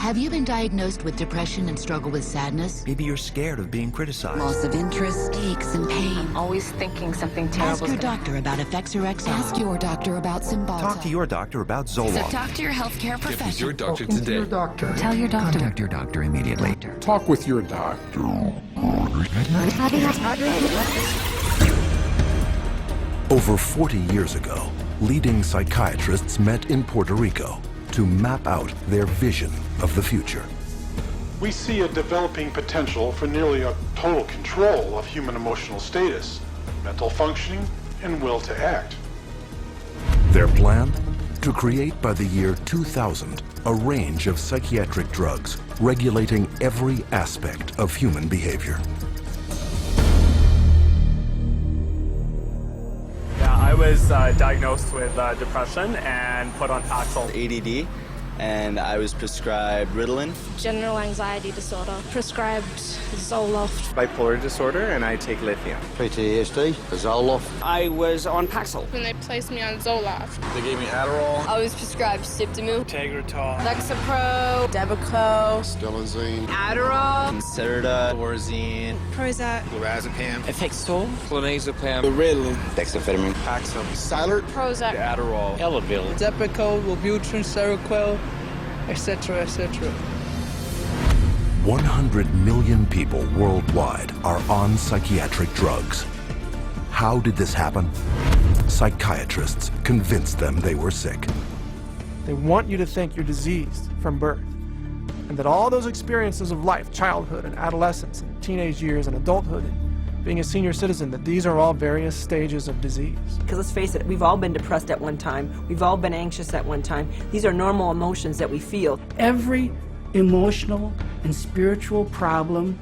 Have you been diagnosed with depression and struggle with sadness? Maybe you're scared of being criticized. Loss of interest, aches and pain. I'm always thinking something terrible. Ask your doctor about Effexor XR. Ask your doctor about Cymbalta. Talk to your doctor about So Zoloft. talk to your healthcare Get with professional. your doctor Talk to today. your doctor. Tell your doctor. Contact your doctor immediately. Talk with your doctor. Over 40 years ago, leading psychiatrists met in Puerto Rico to map out their vision of the future. We see a developing potential for nearly a total control of human emotional status, mental functioning, and will to act. Their plan? To create by the year 2000 a range of psychiatric drugs regulating every aspect of human behavior. I was diagnosed with depression and put on Paxil. ADD, and I was prescribed Ritalin. General anxiety disorder, prescribed Zoloft. Bipolar disorder, and I take lithium. PTSD, Zoloft. I was on Paxil. When they placed me on Zoloft. They gave me Adderall. I was prescribed Siptamu, Tegretol. Lexapro, Depakote, Stelazine. Adderall, Concerta, Thorazine, Prozac, Lorazepam. Effexor. Clonazepam. Ritalin. dexamphetamine, Paxil. Silert. Prozac, Adderall. Elavil. Depakote, Wellbutrin, Seroquel, etc., etc. 100 million people worldwide are on psychiatric drugs. How did this happen? Psychiatrists convinced them they were sick. They want you to think you're diseased from birth, and that all those experiences of life, childhood and adolescence and teenage years and adulthood and being a senior citizen, that these are all various stages of disease. Because let's face it, we've all been depressed at one time. We've all been anxious at one time. These are normal emotions that we feel. Every emotional and spiritual problem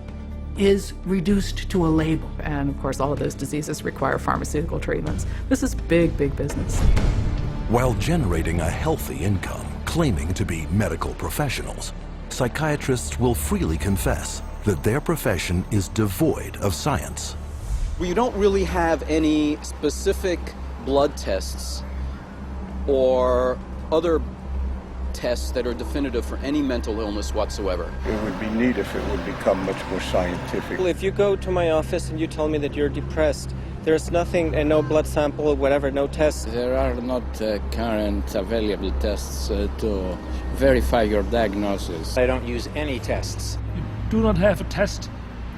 is reduced to a label. And of course, all of those diseases require pharmaceutical treatments. This is big, big business. While generating a healthy income, claiming to be medical professionals, psychiatrists will freely confess that their profession is devoid of science. Well, you don't really have any specific blood tests or other tests that are definitive for any mental illness whatsoever. It would be neat if it would become much more scientific. Well, if you go to my office and you tell me that you're depressed, there's nothing, and no blood sample or whatever, no tests. There are not current available tests to verify your diagnosis. I don't use any tests. Do not have a test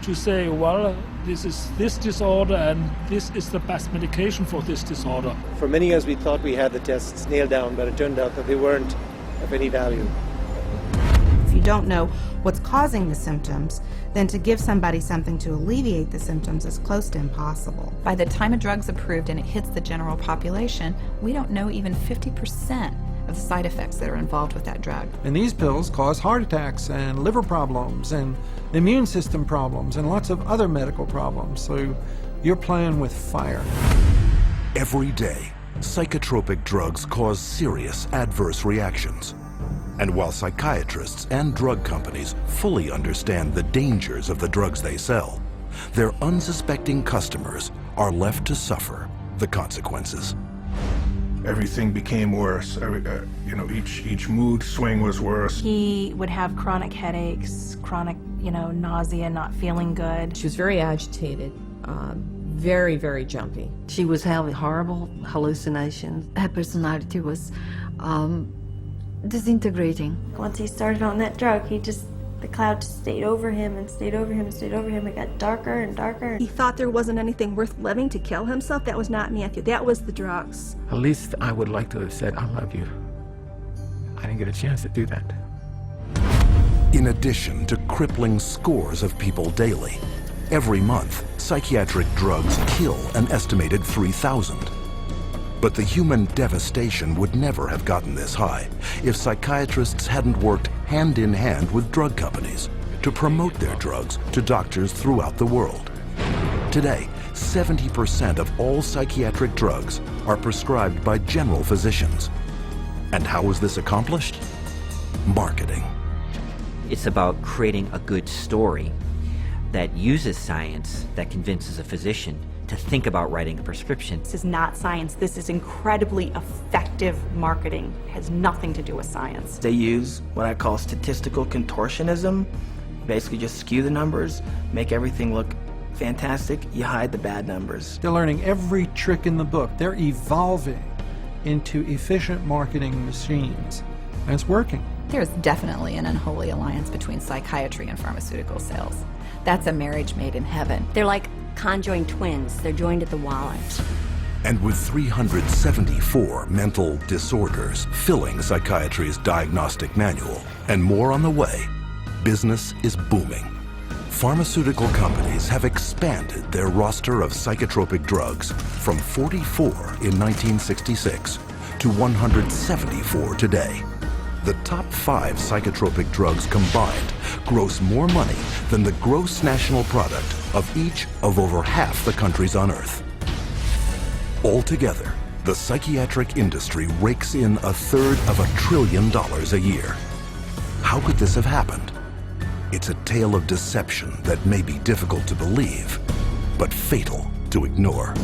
to say, well, this is this disorder and this is the best medication for this disorder. For many years we thought we had the tests nailed down, but it turned out that they weren't of any value. If you don't know what's causing the symptoms, then to give somebody something to alleviate the symptoms is close to impossible. By the time a drug's approved and it hits the general population, we don't know even 50% of the side effects that are involved with that drug. And these pills cause heart attacks and liver problems and immune system problems and lots of other medical problems. So you're playing with fire. Every day, psychotropic drugs cause serious adverse reactions. And while psychiatrists and drug companies fully understand the dangers of the drugs they sell, their unsuspecting customers are left to suffer the consequences. Everything became worse. Each mood swing was worse. He would have chronic headaches, chronic, nausea, not feeling good. She was very agitated, very, very jumpy. She was having horrible hallucinations. Her personality was disintegrating. Once he started on that drug, the cloud just stayed over him and stayed over him and stayed over him. It got darker and darker. He thought there wasn't anything worth living to kill himself. That was not Matthew. That was the drugs. At least I would like to have said, I love you. I didn't get a chance to do that. In addition to crippling scores of people daily, every month, psychiatric drugs kill an estimated 3,000. But the human devastation would never have gotten this high if psychiatrists hadn't worked hand in hand with drug companies to promote their drugs to doctors throughout the world. Today, 70% of all psychiatric drugs are prescribed by general physicians. And how was this accomplished? Marketing. It's about creating a good story that uses science, that convinces a physician to think about writing a prescription. This is not science. This is incredibly effective marketing. It has nothing to do with science. They use what I call statistical contortionism. Basically just skew the numbers, make everything look fantastic, you hide the bad numbers. They're learning every trick in the book. They're evolving into efficient marketing machines, and it's working. There's definitely an unholy alliance between psychiatry and pharmaceutical sales. That's a marriage made in heaven. They're like conjoined twins. They're joined at the wallet. And with 374 mental disorders filling psychiatry's diagnostic manual, and more on the way, business is booming. Pharmaceutical companies have expanded their roster of psychotropic drugs from 44 in 1966 to 174 today. The top 5 psychotropic drugs combined gross more money than the gross national product of each of over half the countries on Earth. Altogether, the psychiatric industry rakes in $1/3 of $1 trillion a year. How could this have happened? It's a tale of deception that may be difficult to believe, but fatal to ignore.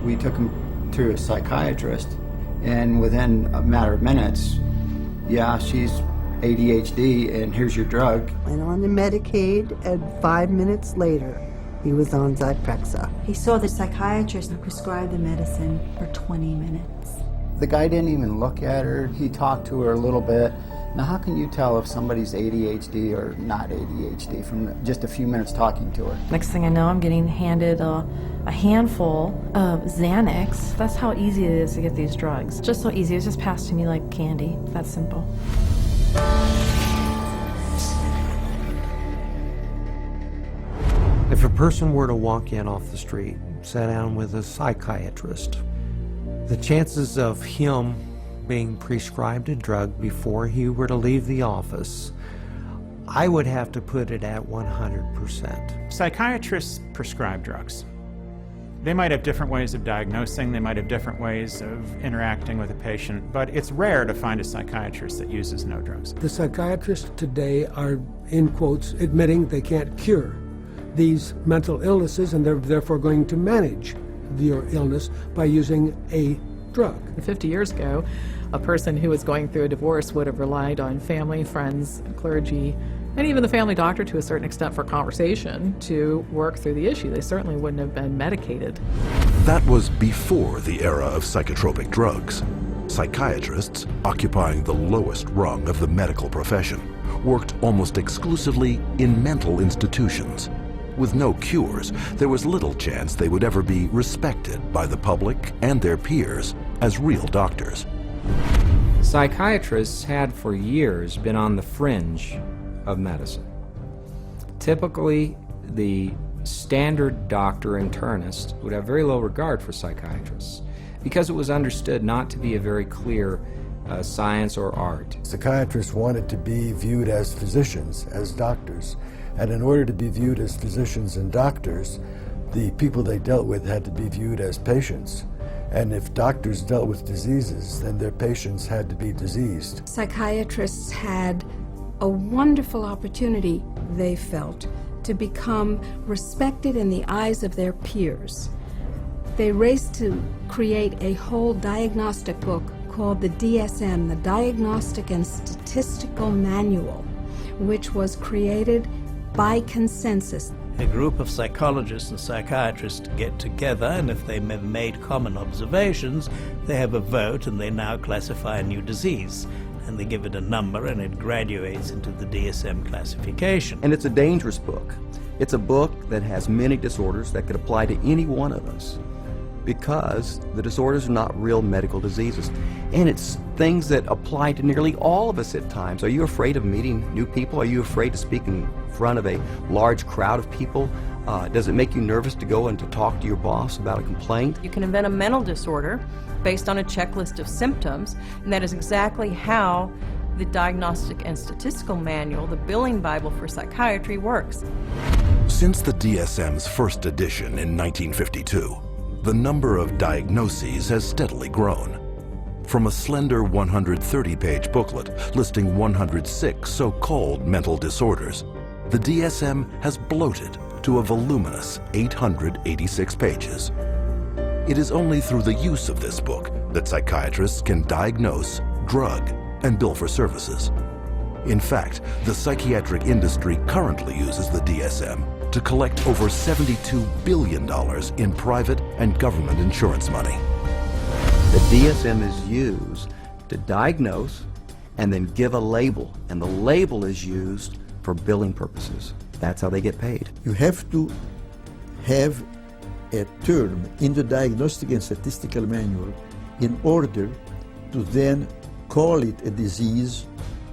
We took him to a psychiatrist, and within a matter of minutes, yeah, she's ADHD, and here's your drug. Went on the Medicaid, and 5 minutes later, he was on Zyprexa. He saw the psychiatrist and prescribed the medicine for 20 minutes. The guy didn't even look at her. He talked to her a little bit. Now, how can you tell if somebody's ADHD or not ADHD from just a few minutes talking to her? Next thing I know, I'm getting handed a handful of Xanax. That's how easy it is to get these drugs. Just so easy. It's just passed to me like candy. That's simple. If a person were to walk in off the street, sit down with a psychiatrist, the chances of him being prescribed a drug before he were to leave the office, I would have to put it at 100%. Psychiatrists prescribe drugs. They might have different ways of diagnosing, they might have different ways of interacting with a patient, but it's rare to find a psychiatrist that uses no drugs. The psychiatrists today are, in quotes, admitting they can't cure these mental illnesses, and they're therefore going to manage your illness by using a drug. 50 years ago, a person who was going through a divorce would have relied on family, friends, clergy, and even the family doctor to a certain extent for conversation to work through the issue. They certainly wouldn't have been medicated. That was before the era of psychotropic drugs. Psychiatrists, occupying the lowest rung of the medical profession, worked almost exclusively in mental institutions. With no cures, there was little chance they would ever be respected by the public and their peers as real doctors. Psychiatrists had for years been on the fringe of medicine. Typically, the standard doctor internist would have very low regard for psychiatrists because it was understood not to be a very clear science or art. Psychiatrists wanted to be viewed as physicians, as doctors. And in order to be viewed as physicians and doctors, the people they dealt with had to be viewed as patients. And if doctors dealt with diseases, then their patients had to be diseased. Psychiatrists had a wonderful opportunity, they felt, to become respected in the eyes of their peers. They raced to create a whole diagnostic book called the DSM, the Diagnostic and Statistical Manual, which was created by consensus. A group of psychologists and psychiatrists get together, and if they have made common observations, they have a vote and they now classify a new disease. And they give it a number and it graduates into the DSM classification. And it's a dangerous book. It's a book that has many disorders that could apply to any one of us, because the disorders are not real medical diseases. And it's things that apply to nearly all of us at times. Are you afraid of meeting new people? Are you afraid to speak in front of a large crowd of people? Does it make you nervous to go and to talk to your boss about a complaint? You can invent a mental disorder based on a checklist of symptoms, and that is exactly how the Diagnostic and Statistical Manual, the billing Bible for psychiatry, works. Since the DSM's first edition in 1952, the number of diagnoses has steadily grown. From a slender 130-page booklet listing 106 so-called mental disorders, the DSM has bloated to a voluminous 886 pages. It is only through the use of this book that psychiatrists can diagnose, drug, and bill for services. In fact, the psychiatric industry currently uses the DSM to collect over $72 billion in private and government insurance money. The DSM is used to diagnose and then give a label, and the label is used for billing purposes. That's how they get paid. You have to have a term in the Diagnostic and Statistical Manual in order to then call it a disease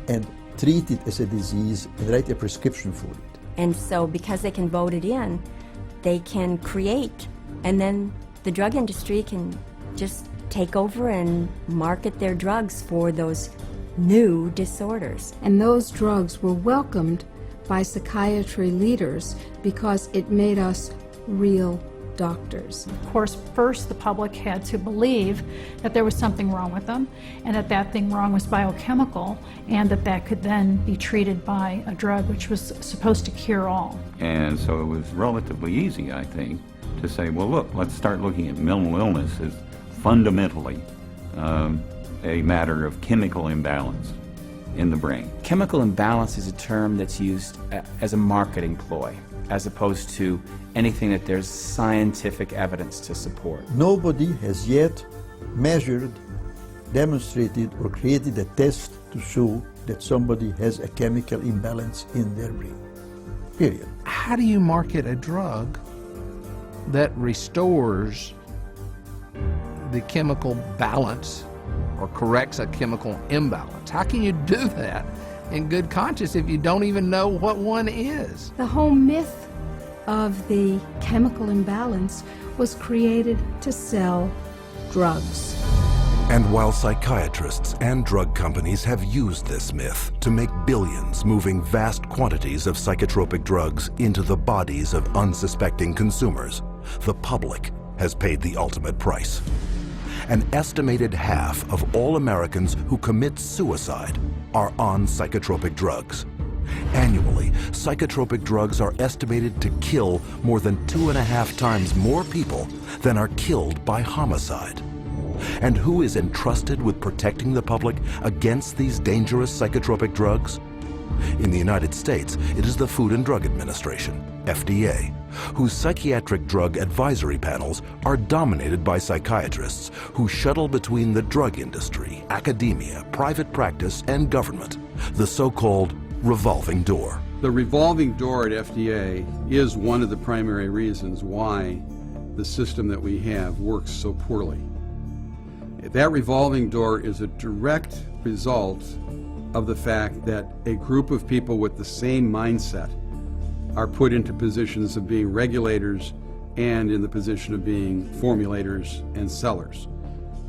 and treat it as a disease and write a prescription for it. And so because they can vote it in, they can create, and then the drug industry can just take over and market their drugs for those new disorders. And those drugs were welcomed by psychiatry leaders because it made us real doctors. Of course, first the public had to believe that there was something wrong with them, and that that thing wrong was biochemical, and that that could then be treated by a drug which was supposed to cure all. And so it was relatively easy, I think, to say, well, look, let's start looking at mental illness as fundamentally a matter of chemical imbalance in the brain. Chemical imbalance is a term that's used as a marketing ploy, as opposed to anything that there's scientific evidence to support. Nobody has yet measured, demonstrated, or created a test to show that somebody has a chemical imbalance in their brain. Period. How do you market a drug that restores the chemical balance or corrects a chemical imbalance? How can you do that in good conscience if you don't even know what one is? The whole myth of the chemical imbalance was created to sell drugs. And while psychiatrists and drug companies have used this myth to make billions moving vast quantities of psychotropic drugs into the bodies of unsuspecting consumers, the public has paid the ultimate price. An estimated half of all Americans who commit suicide are on psychotropic drugs. Annually, psychotropic drugs are estimated to kill more than 2.5 times more people than are killed by homicide. And who is entrusted with protecting the public against these dangerous psychotropic drugs? In the United States, it is the Food and Drug Administration, FDA, whose psychiatric drug advisory panels are dominated by psychiatrists who shuttle between the drug industry, academia, private practice, and government, the so-called revolving door. The revolving door at FDA is one of the primary reasons why the system that we have works so poorly. That revolving door is a direct result of the fact that a group of people with the same mindset are put into positions of being regulators and in the position of being formulators and sellers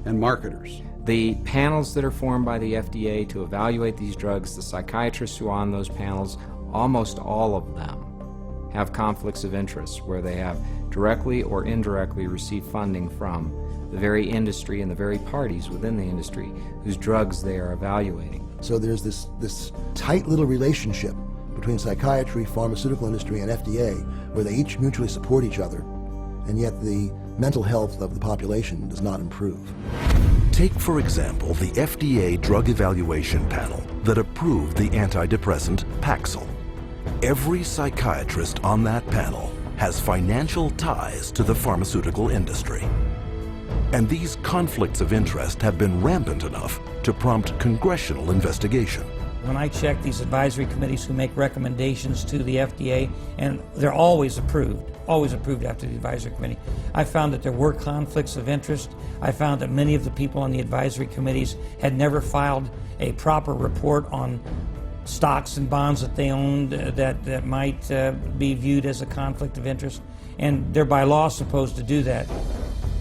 and marketers. The panels that are formed by the FDA to evaluate these drugs, the psychiatrists who are on those panels, almost all of them have conflicts of interest where they have directly or indirectly received funding from the very industry and the very parties within the industry whose drugs they are evaluating. So there's this tight little relationship between psychiatry, pharmaceutical industry, and FDA where they each mutually support each other, and yet the mental health of the population does not improve. Take, for example, the FDA drug evaluation panel that approved the antidepressant Paxil. Every psychiatrist on that panel has financial ties to the pharmaceutical industry. And these conflicts of interest have been rampant enough to prompt congressional investigation. When I check these advisory committees who make recommendations to the FDA, and they're always approved after the advisory committee, I found that there were conflicts of interest. I found that many of the people on the advisory committees had never filed a proper report on stocks and bonds that they owned that might be viewed as a conflict of interest, and they're by law supposed to do that.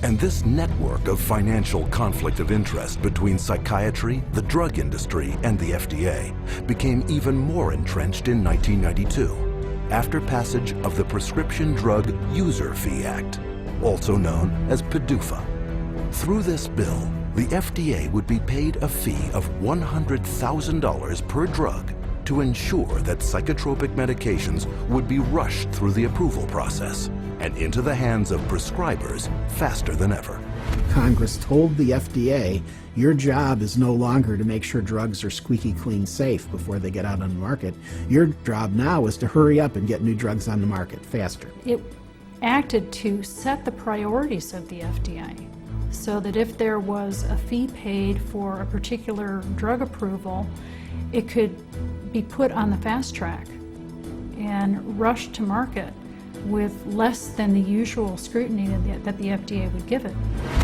And this network of financial conflict of interest between psychiatry, the drug industry, and the FDA became even more entrenched in 1992, after passage of the Prescription Drug User Fee Act, also known as PDUFA. Through this bill, the FDA would be paid a fee of $100,000 per drug to ensure that psychotropic medications would be rushed through the approval process and into the hands of prescribers faster than ever. Congress told the FDA, your job is no longer to make sure drugs are squeaky clean safe before they get out on the market. Your job now is to hurry up and get new drugs on the market faster. It acted to set the priorities of the FDA so that if there was a fee paid for a particular drug approval, it could be put on the fast track and rushed to market with less than the usual scrutiny that the FDA would give it.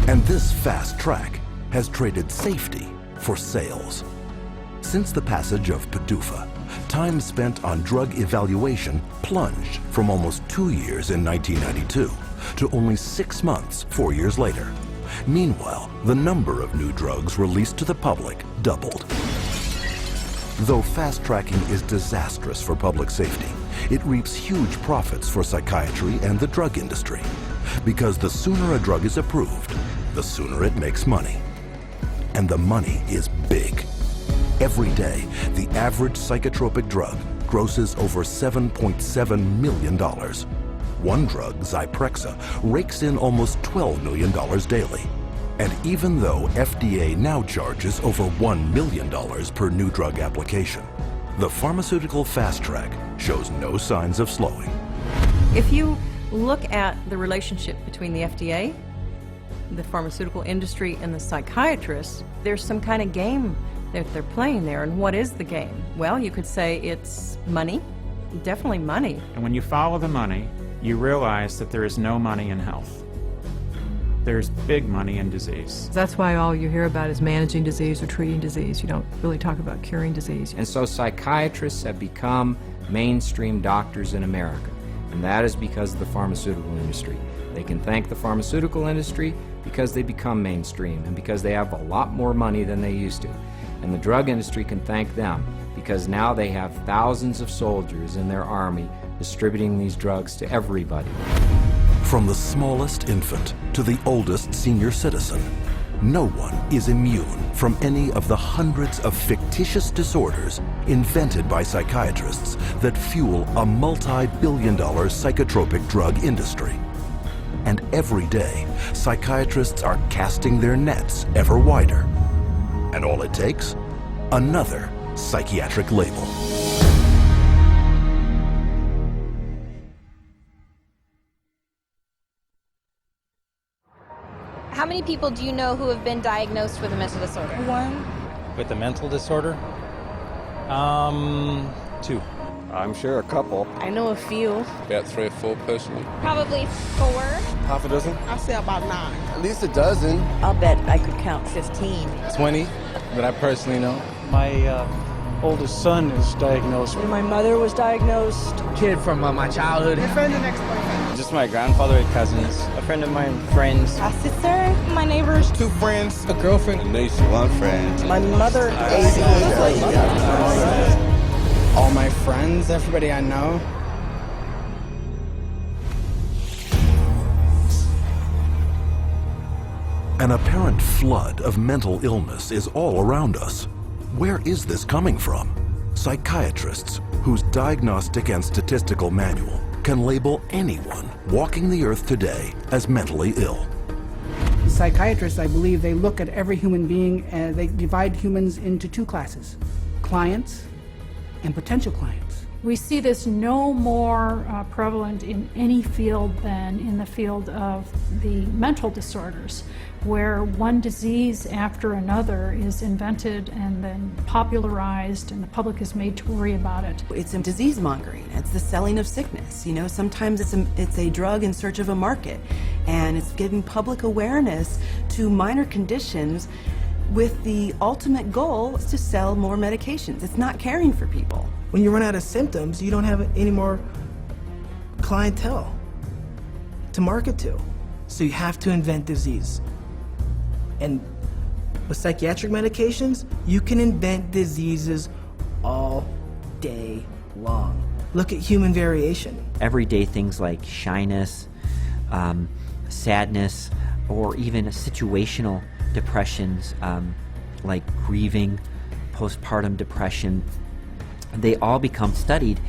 And this fast track has traded safety for sales. Since the passage of PDUFA, time spent on drug evaluation plunged from almost 2 years in 1992 to only 6 months 4 years later. Meanwhile, the number of new drugs released to the public doubled. Though fast-tracking is disastrous for public safety, it reaps huge profits for psychiatry and the drug industry. Because the sooner a drug is approved, the sooner it makes money. And the money is big. Every day, the average psychotropic drug grosses over $7.7 million. One drug, Zyprexa, rakes in almost $12 million daily. And even though FDA now charges over $1 million per new drug application, the pharmaceutical fast track shows no signs of slowing. If you look at the relationship between the FDA, the pharmaceutical industry, and the psychiatrists, there's some kind of game that they're playing there. And what is the game? Well, you could say it's money, definitely money. And when you follow the money, you realize that there is no money in health. There's big money in disease. That's why all you hear about is managing disease or treating disease. You don't really talk about curing disease. And so psychiatrists have become mainstream doctors in America. And that is because of the pharmaceutical industry. They can thank the pharmaceutical industry because they become mainstream and because they have a lot more money than they used to. And the drug industry can thank them because now they have thousands of soldiers in their army distributing these drugs to everybody. From the smallest infant to the oldest senior citizen, no one is immune from any of the hundreds of fictitious disorders invented by psychiatrists that fuel a multi-billion-dollar psychotropic drug industry. And every day, psychiatrists are casting their nets ever wider. And all it takes? Another psychiatric label. How many people do you know who have been diagnosed with a mental disorder? One. With a mental disorder? 2. I'm sure a couple. I know a few. About 3 or 4 personally. Probably 4. Half a dozen? I'll say about 9. At least a dozen. I'll bet I could count 15. 20 that I personally know. My oldest son is diagnosed. My mother was diagnosed. Kid from my childhood. My friend and ex-boyfriend. Just my grandfather and cousins. A friend of mine, friends. A sister, my neighbors. 2 friends, a girlfriend. A niece, 1 friend. My mother. All my friends, everybody I know. An apparent flood of mental illness is all around us. Where is this coming from? Psychiatrists, whose diagnostic and statistical manual can label anyone walking the earth today as mentally ill. Psychiatrists, I believe, they look at every human being and they divide humans into 2 classes, clients and potential clients. We see this no more prevalent in any field than in the field of the mental disorders, where one disease after another is invented and then popularized and the public is made to worry about it. It's a disease mongering. It's the selling of sickness. You know, sometimes it's a drug in search of a market, and it's giving public awareness to minor conditions with the ultimate goal is to sell more medications. It's not caring for people. When you run out of symptoms, you don't have any more clientele to market to. So you have to invent disease. And with psychiatric medications, you can invent diseases all day long. Look at human variation. Everyday things like shyness, sadness, or even situational depressions like grieving, postpartum depression. They all become studied,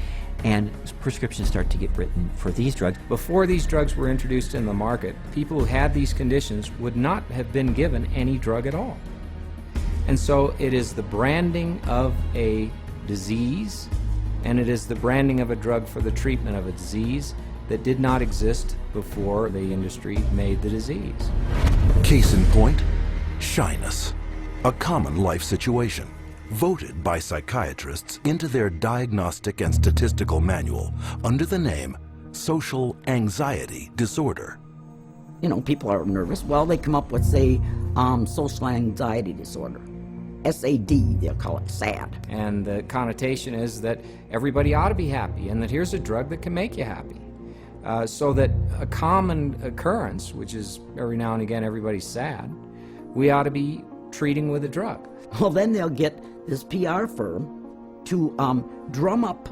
and prescriptions start to get written for these drugs. Before these drugs were introduced in the market, people who had these conditions would not have been given any drug at all. And so it is the branding of a disease, and it is the branding of a drug for the treatment of a disease that did not exist before the industry made the disease. Case in point, shyness, a common life situation, voted by psychiatrists into their diagnostic and statistical manual under the name social anxiety disorder. You know, people are nervous. Well, they come up with, say, social anxiety disorder. SAD, they'll call it SAD. And the connotation is that everybody ought to be happy, and that here's a drug that can make you happy. So that a common occurrence, which is every now and again everybody's sad, we ought to be treating with a drug. Well, then they'll get this PR firm to drum up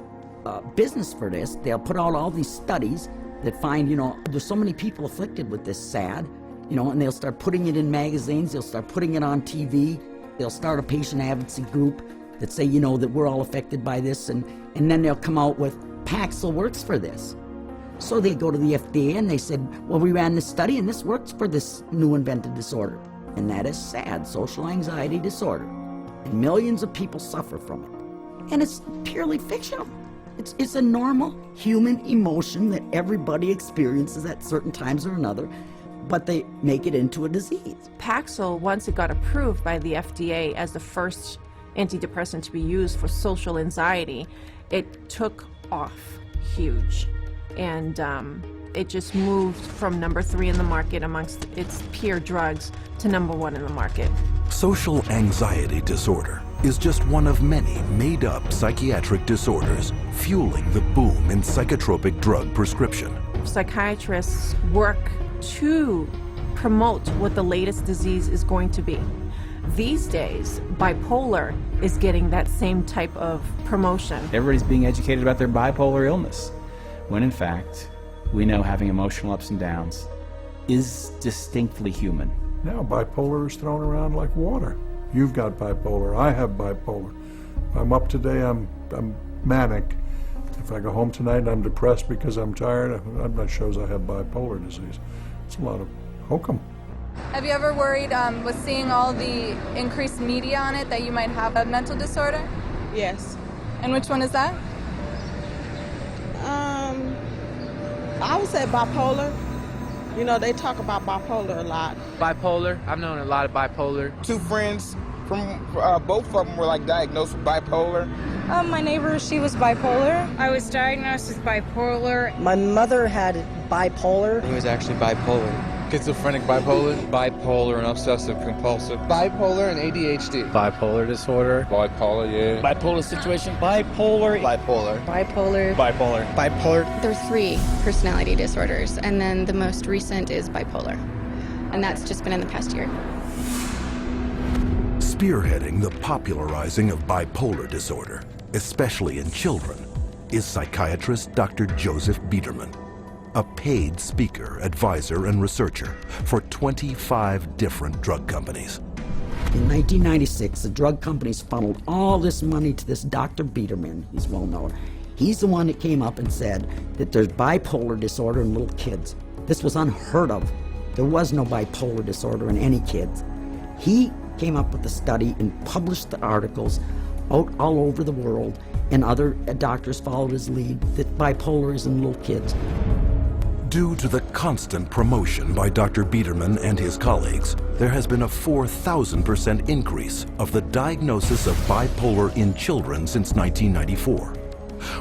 business for this. They'll put out all these studies that find, you know, there's so many people afflicted with this SAD, you know, and they'll start putting it in magazines, they'll start putting it on TV, they'll start a patient advocacy group that say, you know, that we're all affected by this, and then they'll come out with Paxil works for this. So they go to the FDA and they said, well, we ran this study and this works for this new invented disorder. And that is SAD, social anxiety disorder. And millions of people suffer from it. And it's purely fictional. It's a normal human emotion that everybody experiences at certain times or another, but they make it into a disease. Paxil, once it got approved by the FDA as the first antidepressant to be used for social anxiety, it took off huge. And it just moved from number 3 in the market amongst its peer drugs to number 1 in the market. Social anxiety disorder is just one of many made-up psychiatric disorders fueling the boom in psychotropic drug prescription. Psychiatrists work to promote what the latest disease is going to be. These days, bipolar is getting that same type of promotion. Everybody's being educated about their bipolar illness, when in fact, we know having emotional ups and downs is distinctly human. Now bipolar is thrown around like water. You've got bipolar, I have bipolar. If I'm up today, I'm manic. If I go home tonight and I'm depressed because I'm tired, that shows I have bipolar disease. It's a lot of hokum. Have you ever worried with seeing all the increased media on it that you might have a mental disorder? Yes. And which one is that? I would say bipolar. You know, they talk about bipolar a lot. Bipolar. I've known a lot of bipolar. 2 friends from both of them were like diagnosed with bipolar. My neighbor, she was bipolar. I was diagnosed with bipolar. My mother had bipolar. He was actually bipolar. Schizophrenic bipolar. Bipolar and obsessive compulsive. Bipolar and ADHD. Bipolar disorder. Bipolar, yeah. Bipolar situation. Bipolar. Bipolar. Bipolar. Bipolar. Bipolar. There are 3 personality disorders, and then the most recent is bipolar. And that's just been in the past year. Spearheading the popularizing of bipolar disorder, especially in children, is psychiatrist Dr. Joseph Biederman, a paid speaker, advisor, and researcher for 25 different drug companies. In 1996, the drug companies funneled all this money to this Dr. Biederman. He's well known. He's the one that came up and said that there's bipolar disorder in little kids. This was unheard of. There was no bipolar disorder in any kids. He came up with the study and published the articles out all over the world, and other doctors followed his lead that bipolar is in little kids. Due to the constant promotion by Dr. Biederman and his colleagues, there has been a 4,000% increase of the diagnosis of bipolar in children since 1994,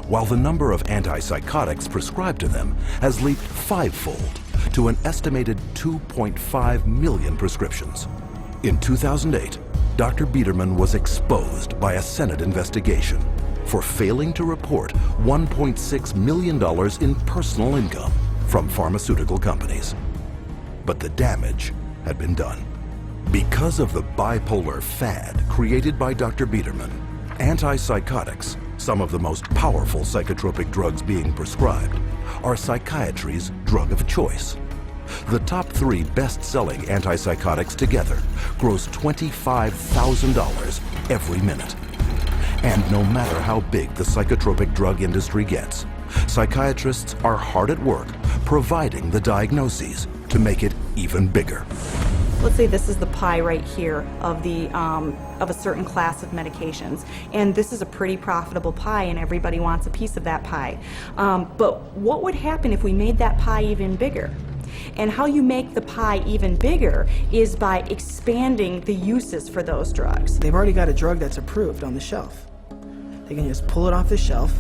while the number of antipsychotics prescribed to them has leaped 5-fold to an estimated 2.5 million prescriptions. In 2008, Dr. Biederman was exposed by a Senate investigation for failing to report $1.6 million in personal income from pharmaceutical companies. But the damage had been done. Because of the bipolar fad created by Dr. Biederman, antipsychotics, some of the most powerful psychotropic drugs being prescribed, are psychiatry's drug of choice. The top 3 best-selling antipsychotics together gross $25,000 every minute. And no matter how big the psychotropic drug industry gets, psychiatrists are hard at work providing the diagnoses to make it even bigger. Let's say this is the pie right here of a certain class of medications, and this is a pretty profitable pie, and everybody wants a piece of that pie. But what would happen if we made that pie even bigger? And how you make the pie even bigger is by expanding the uses for those drugs. They've already got a drug that's approved on the shelf. They can just pull it off the shelf,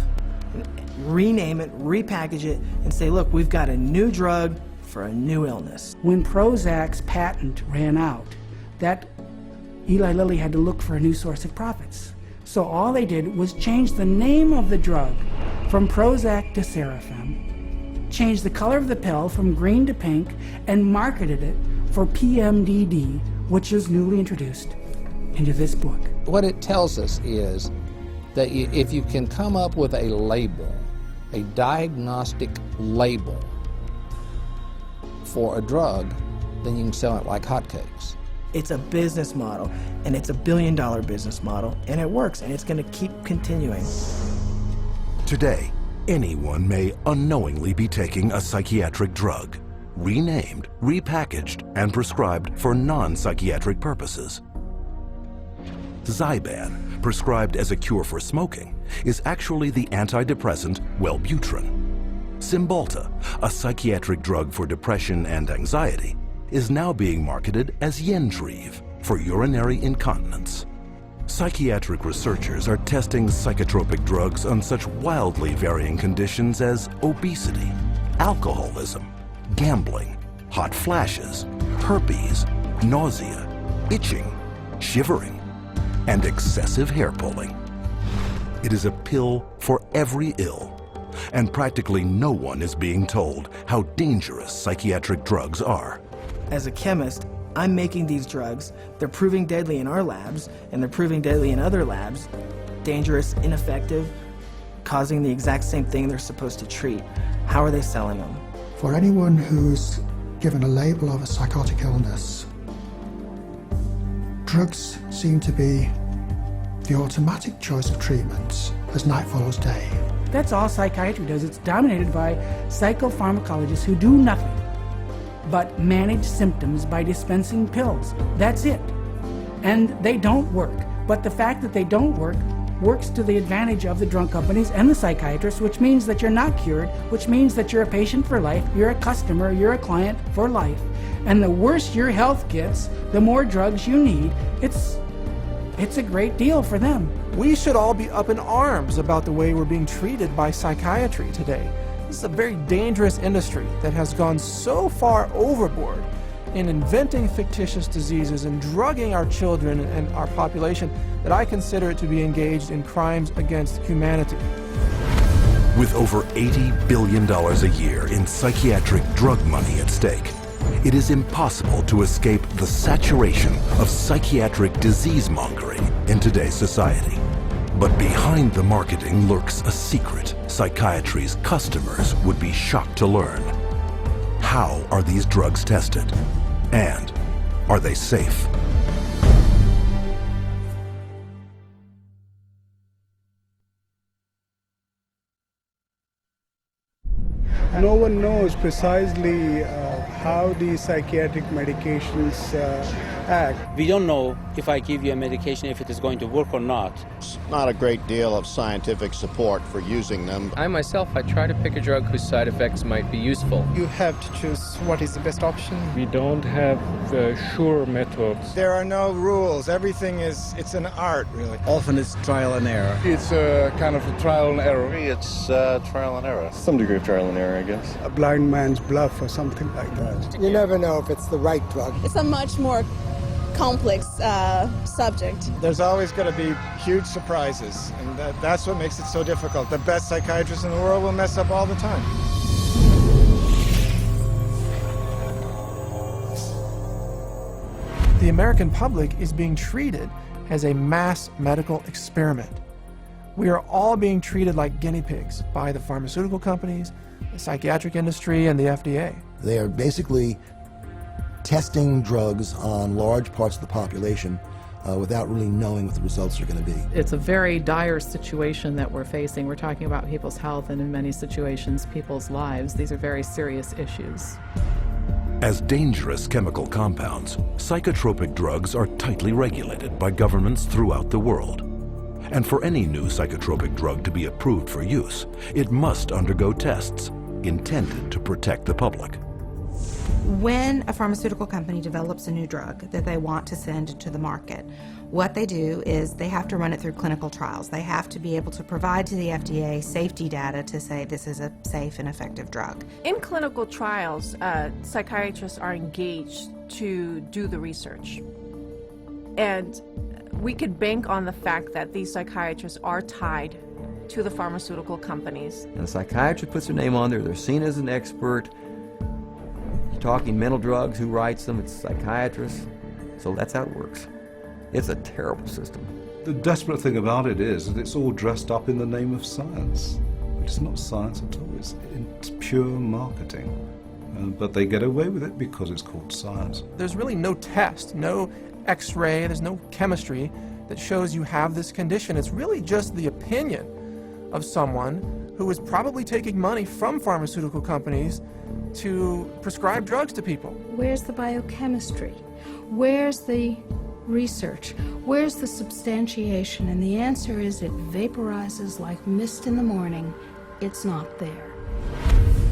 rename it, repackage it, and say, look, we've got a new drug for a new illness. When Prozac's patent ran out, that Eli Lilly had to look for a new source of profits. So all they did was change the name of the drug from Prozac to Serafem, change the color of the pill from green to pink, and marketed it for PMDD, which is newly introduced into this book. What it tells us is that if you can come up with a label, a diagnostic label for a drug, then you can sell it like hotcakes. It's a business model, and it's $1 billion business model, and it works, and it's going to keep continuing. Today, anyone may unknowingly be taking a psychiatric drug, renamed, repackaged, and prescribed for non-psychiatric purposes. Zyban, prescribed as a cure for smoking, is actually the antidepressant Wellbutrin. Cymbalta, a psychiatric drug for depression and anxiety, is now being marketed as Yentrive for urinary incontinence. Psychiatric researchers are testing psychotropic drugs on such wildly varying conditions as obesity, alcoholism, gambling, hot flashes, herpes, nausea, itching, shivering, and excessive hair pulling. It is a pill for every ill, and practically no one is being told how dangerous psychiatric drugs are. As a chemist, I'm making these drugs. They're proving deadly in our labs, and they're proving deadly in other labs. Dangerous, ineffective, causing the exact same thing they're supposed to treat. How are they selling them? For anyone who's given a label of a psychotic illness, drugs seem to be the automatic choice of treatments as night follows day. That's all psychiatry does. It's dominated by psychopharmacologists who do nothing but manage symptoms by dispensing pills. That's it. And they don't work. But the fact that they don't work works to the advantage of the drug companies and the psychiatrists, which means that you're not cured, which means that you're a patient for life, you're a customer, you're a client for life. And the worse your health gets, the more drugs you need. It's a great deal for them. We should all be up in arms about the way we're being treated by psychiatry today. This is a very dangerous industry that has gone so far overboard in inventing fictitious diseases and drugging our children and our population that I consider it to be engaged in crimes against humanity. With over $80 billion a year in psychiatric drug money at stake, it is impossible to escape the saturation of psychiatric disease-mongering in today's society. But behind the marketing lurks a secret psychiatry's customers would be shocked to learn. How are these drugs tested? And are they safe? No one knows precisely how these psychiatric medications act. We don't know if I give you a medication if it is going to work or not. There's not a great deal of scientific support for using them. I myself, I try to pick a drug whose side effects might be useful. You have to choose what is the best option. We don't have sure methods. There are no rules. Everything it's an art, really. Often it's trial and error. It's kind of a trial and error. It's trial and error. Some degree of trial and error, I guess. A blind man's bluff or something like that. You never know if it's the right drug. It's a much more complex subject. There's always going to be huge surprises, and that's what makes it so difficult. The best psychiatrists in the world will mess up all the time. The American public is being treated as a mass medical experiment. We are all being treated like guinea pigs by the pharmaceutical companies, the psychiatric industry, and the FDA. They are basically testing drugs on large parts of the population without really knowing what the results are going to be. It's a very dire situation that we're facing. We're talking about people's health and in many situations people's lives. These are very serious issues. As dangerous chemical compounds, psychotropic drugs are tightly regulated by governments throughout the world. And for any new psychotropic drug to be approved for use, it must undergo tests intended to protect the public. When a pharmaceutical company develops a new drug that they want to send to the market, what they do is they have to run it through clinical trials. They have to be able to provide to the FDA safety data to say this is a safe and effective drug. In clinical trials, psychiatrists are engaged to do the research. And we could bank on the fact that these psychiatrists are tied to the pharmaceutical companies. And a psychiatrist puts their name on there, they're seen as an expert. You're talking mental drugs, who writes them? It's psychiatrists. So that's how it works. It's a terrible system. The desperate thing about it is that it's all dressed up in the name of science. It's not science at all, it's pure marketing. But they get away with it because it's called science. There's really no test, no X-ray, there's no chemistry that shows you have this condition. It's really just the opinion of someone who is probably taking money from pharmaceutical companies to prescribe drugs to people. Where's the biochemistry? Where's the research? Where's the substantiation? And the answer is it vaporizes like mist in the morning. It's not there.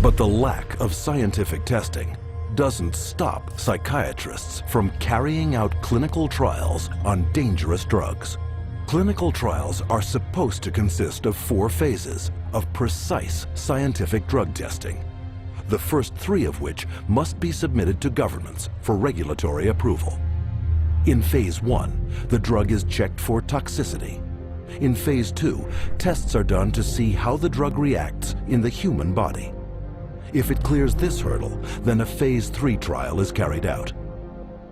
But the lack of scientific testing doesn't stop psychiatrists from carrying out clinical trials on dangerous drugs. Clinical trials are supposed to consist of 4 phases of precise scientific drug testing, the first 3 of which must be submitted to governments for regulatory approval. In phase 1, the drug is checked for toxicity. In phase 2, tests are done to see how the drug reacts in the human body. If it clears this hurdle, then a phase 3 trial is carried out.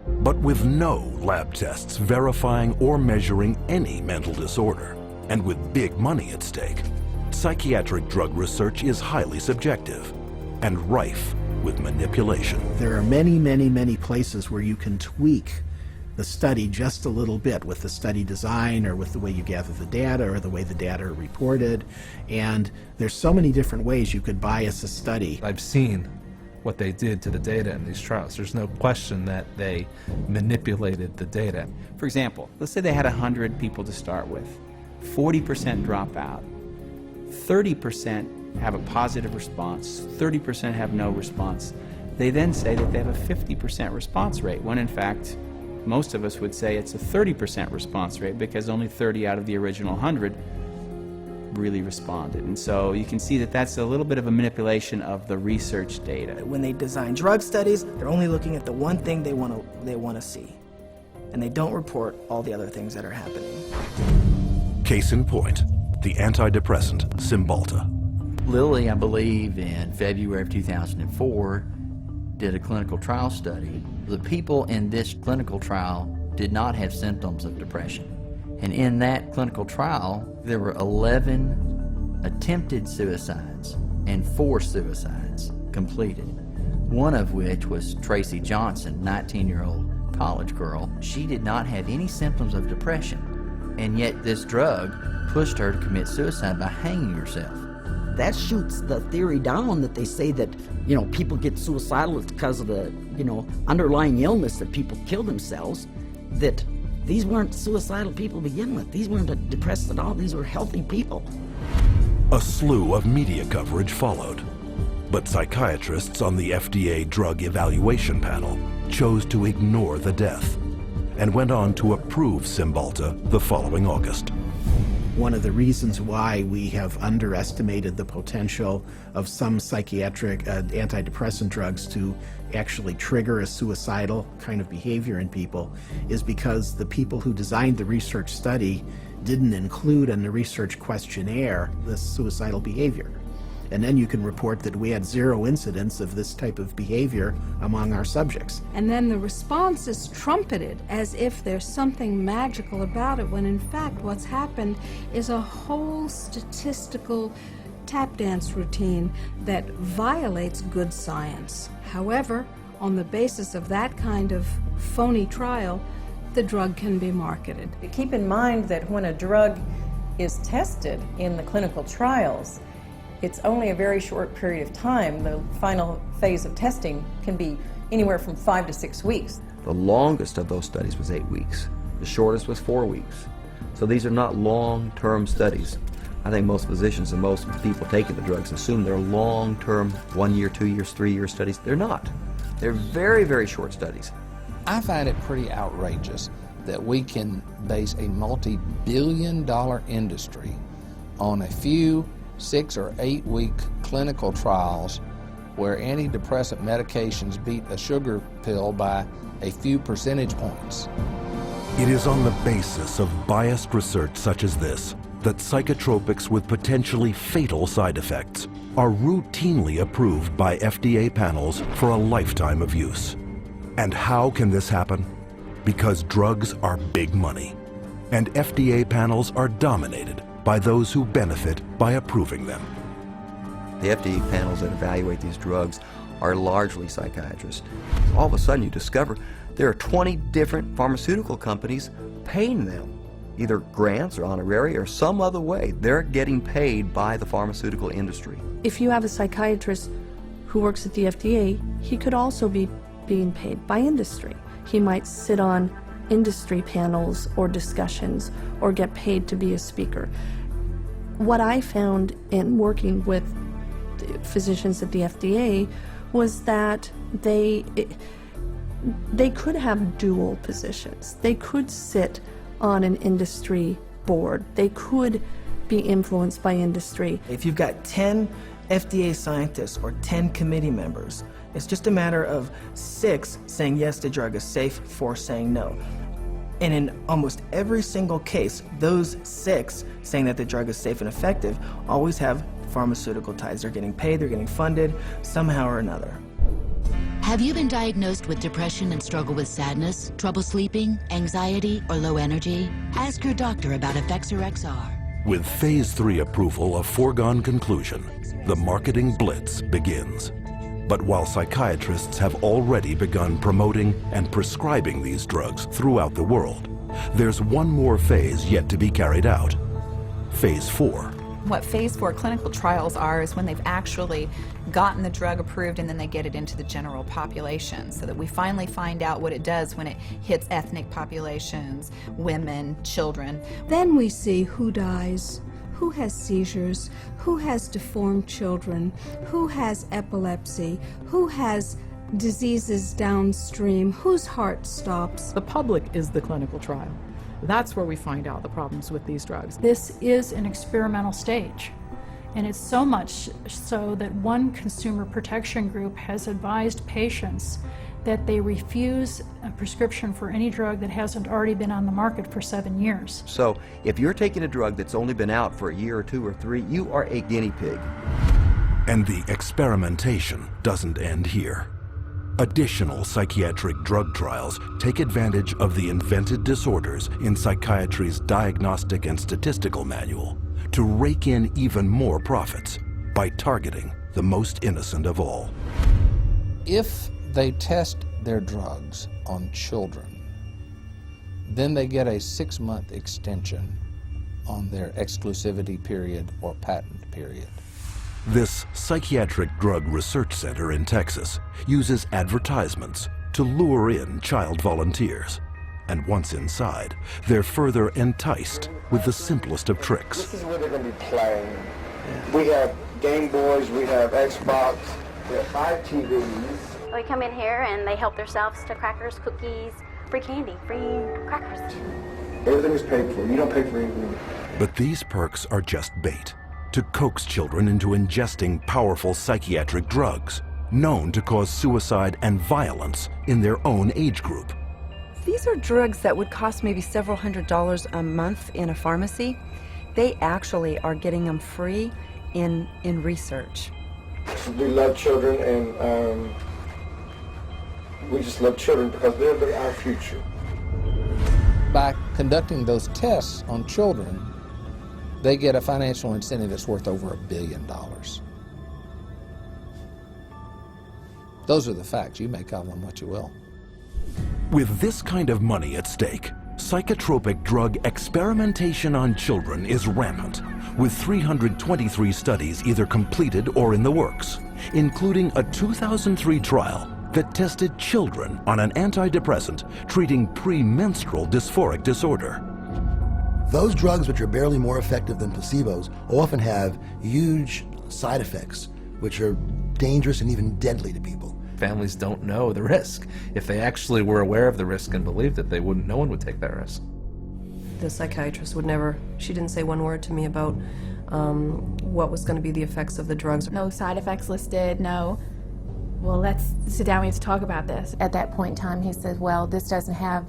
But with no lab tests verifying or measuring any mental disorder, and with big money at stake, psychiatric drug research is highly subjective and rife with manipulation. There are many, many, many places where you can tweak the study just a little bit with the study design or with the way you gather the data or the way the data are reported. And there's so many different ways you could bias a study. I've seen what they did to the data in these trials. There's no question that they manipulated the data. For example, let's say they had 100 people to start with. 40% drop out. 30% have a positive response. 30% have no response. They then say that they have a 50% response rate, when in fact, most of us would say it's a 30% response rate because only 30 out of the original 100 really responded. And so you can see that that's a little bit of a manipulation of the research data. When they design drug studies, they're only looking at the one thing they want to see. And they don't report all the other things that are happening. Case in point, the antidepressant Cymbalta. Lilly, I believe, in February of 2004, did a clinical trial study. The people in this clinical trial did not have symptoms of depression. And in that clinical trial, there were 11 attempted suicides and 4 suicides completed. One of which was Tracy Johnson, 19-year-old college girl. She did not have any symptoms of depression, and yet this drug pushed her to commit suicide by hanging herself. That shoots the theory down that they say that, people get suicidal because of the, underlying illness that people kill themselves, that these weren't suicidal people to begin with. These weren't depressed at all. These were healthy people. A slew of media coverage followed, but psychiatrists on the FDA Drug Evaluation Panel chose to ignore the death and went on to approve Cymbalta the following August. One of the reasons why we have underestimated the potential of some psychiatric antidepressant drugs to actually trigger a suicidal kind of behavior in people is because the people who designed the research study didn't include in the research questionnaire this suicidal behavior. And then you can report that we had 0 incidents of this type of behavior among our subjects. And then the response is trumpeted as if there's something magical about it, when in fact what's happened is a whole statistical tap dance routine that violates good science. However, on the basis of that kind of phony trial, the drug can be marketed. Keep in mind that when a drug is tested in the clinical trials, it's only a very short period of time. The final phase of testing can be anywhere from 5 to 6 weeks. The longest of those studies was 8 weeks. The shortest was 4 weeks. So these are not long-term studies. I think most physicians and most people taking the drugs assume they're long-term, 1 year, 2 years, 3 year studies. They're not. They're very, very short studies. I find it pretty outrageous that we can base a multi-billion-dollar industry on a few 6 or 8 week clinical trials where antidepressant medications beat a sugar pill by a few percentage points. It is on the basis of biased research such as this that psychotropics with potentially fatal side effects are routinely approved by FDA panels for a lifetime of use. And how can this happen? Because drugs are big money, and FDA panels are dominated by those who benefit by approving them. The FDA panels that evaluate these drugs are largely psychiatrists. All of a sudden you discover there are 20 different pharmaceutical companies paying them, either grants or honorary or some other way. They're getting paid by the pharmaceutical industry. If you have a psychiatrist who works at the FDA, he could also be being paid by industry. He might sit on industry panels or discussions or get paid to be a speaker. What I found in working with physicians at the FDA was that they could have dual positions. They could sit on an industry board. They could be influenced by industry. If you've got 10 FDA scientists or 10 committee members, it's just a matter of 6 saying yes, the drug is safe, 4 saying no. And in almost every single case, those 6 saying that the drug is safe and effective always have pharmaceutical ties. They're getting paid, they're getting funded somehow or another. Have you been diagnosed with depression and struggle with sadness, trouble sleeping, anxiety, or low energy? Ask your doctor about Effexor XR. With Phase 3 approval a foregone conclusion, the marketing blitz begins. But while psychiatrists have already begun promoting and prescribing these drugs throughout the world, there's one more phase yet to be carried out. Phase 4. What Phase 4 clinical trials are is when they've actually gotten the drug approved and then they get it into the general population, so that we finally find out what it does when it hits ethnic populations, women, children. Then we see who dies, who has seizures, who has deformed children, who has epilepsy, who has diseases downstream, whose heart stops. The public is the clinical trial. That's where we find out the problems with these drugs. This is an experimental stage, and it's so much so that one consumer protection group has advised patients that they refuse a prescription for any drug that hasn't already been on the market for 7 years. So if you're taking a drug that's only been out for a year or 2 or 3, you are a guinea pig. And the experimentation doesn't end here. Additional psychiatric drug trials take advantage of the invented disorders in psychiatry's Diagnostic and Statistical Manual to rake in even more profits by targeting the most innocent of all. If they test their drugs on children, then they get a 6-month extension on their exclusivity period or patent period. This psychiatric drug research center in Texas uses advertisements to lure in child volunteers. And once inside, they're further enticed with the simplest of tricks. This is where they're going to be playing. We have Game Boys, we have Xbox, we have 5 TVs. They come in here and they help themselves to crackers, cookies, free candy, free crackers. Everything is paid for. You don't pay for anything. But these perks are just bait to coax children into ingesting powerful psychiatric drugs known to cause suicide and violence in their own age group. These are drugs that would cost maybe several $100s a month in a pharmacy. They actually are getting them free in research. We love children, and we just love children because they're our future. By conducting those tests on children, they get a financial incentive that's worth over $1 billion. Those are the facts. You make of them what you will. With this kind of money at stake, psychotropic drug experimentation on children is rampant, with 323 studies either completed or in the works, including a 2003 trial that tested children on an antidepressant treating premenstrual dysphoric disorder. Those drugs, which are barely more effective than placebos, often have huge side effects, which are dangerous and even deadly to people. Families don't know the risk. If they actually were aware of the risk and believed it, no one would take that risk. The psychiatrist would never, she didn't say one word to me about what was going to be the effects of the drugs. No side effects listed, no, well, let's sit down, we have to talk about this. At that point in time, he said, well, this doesn't have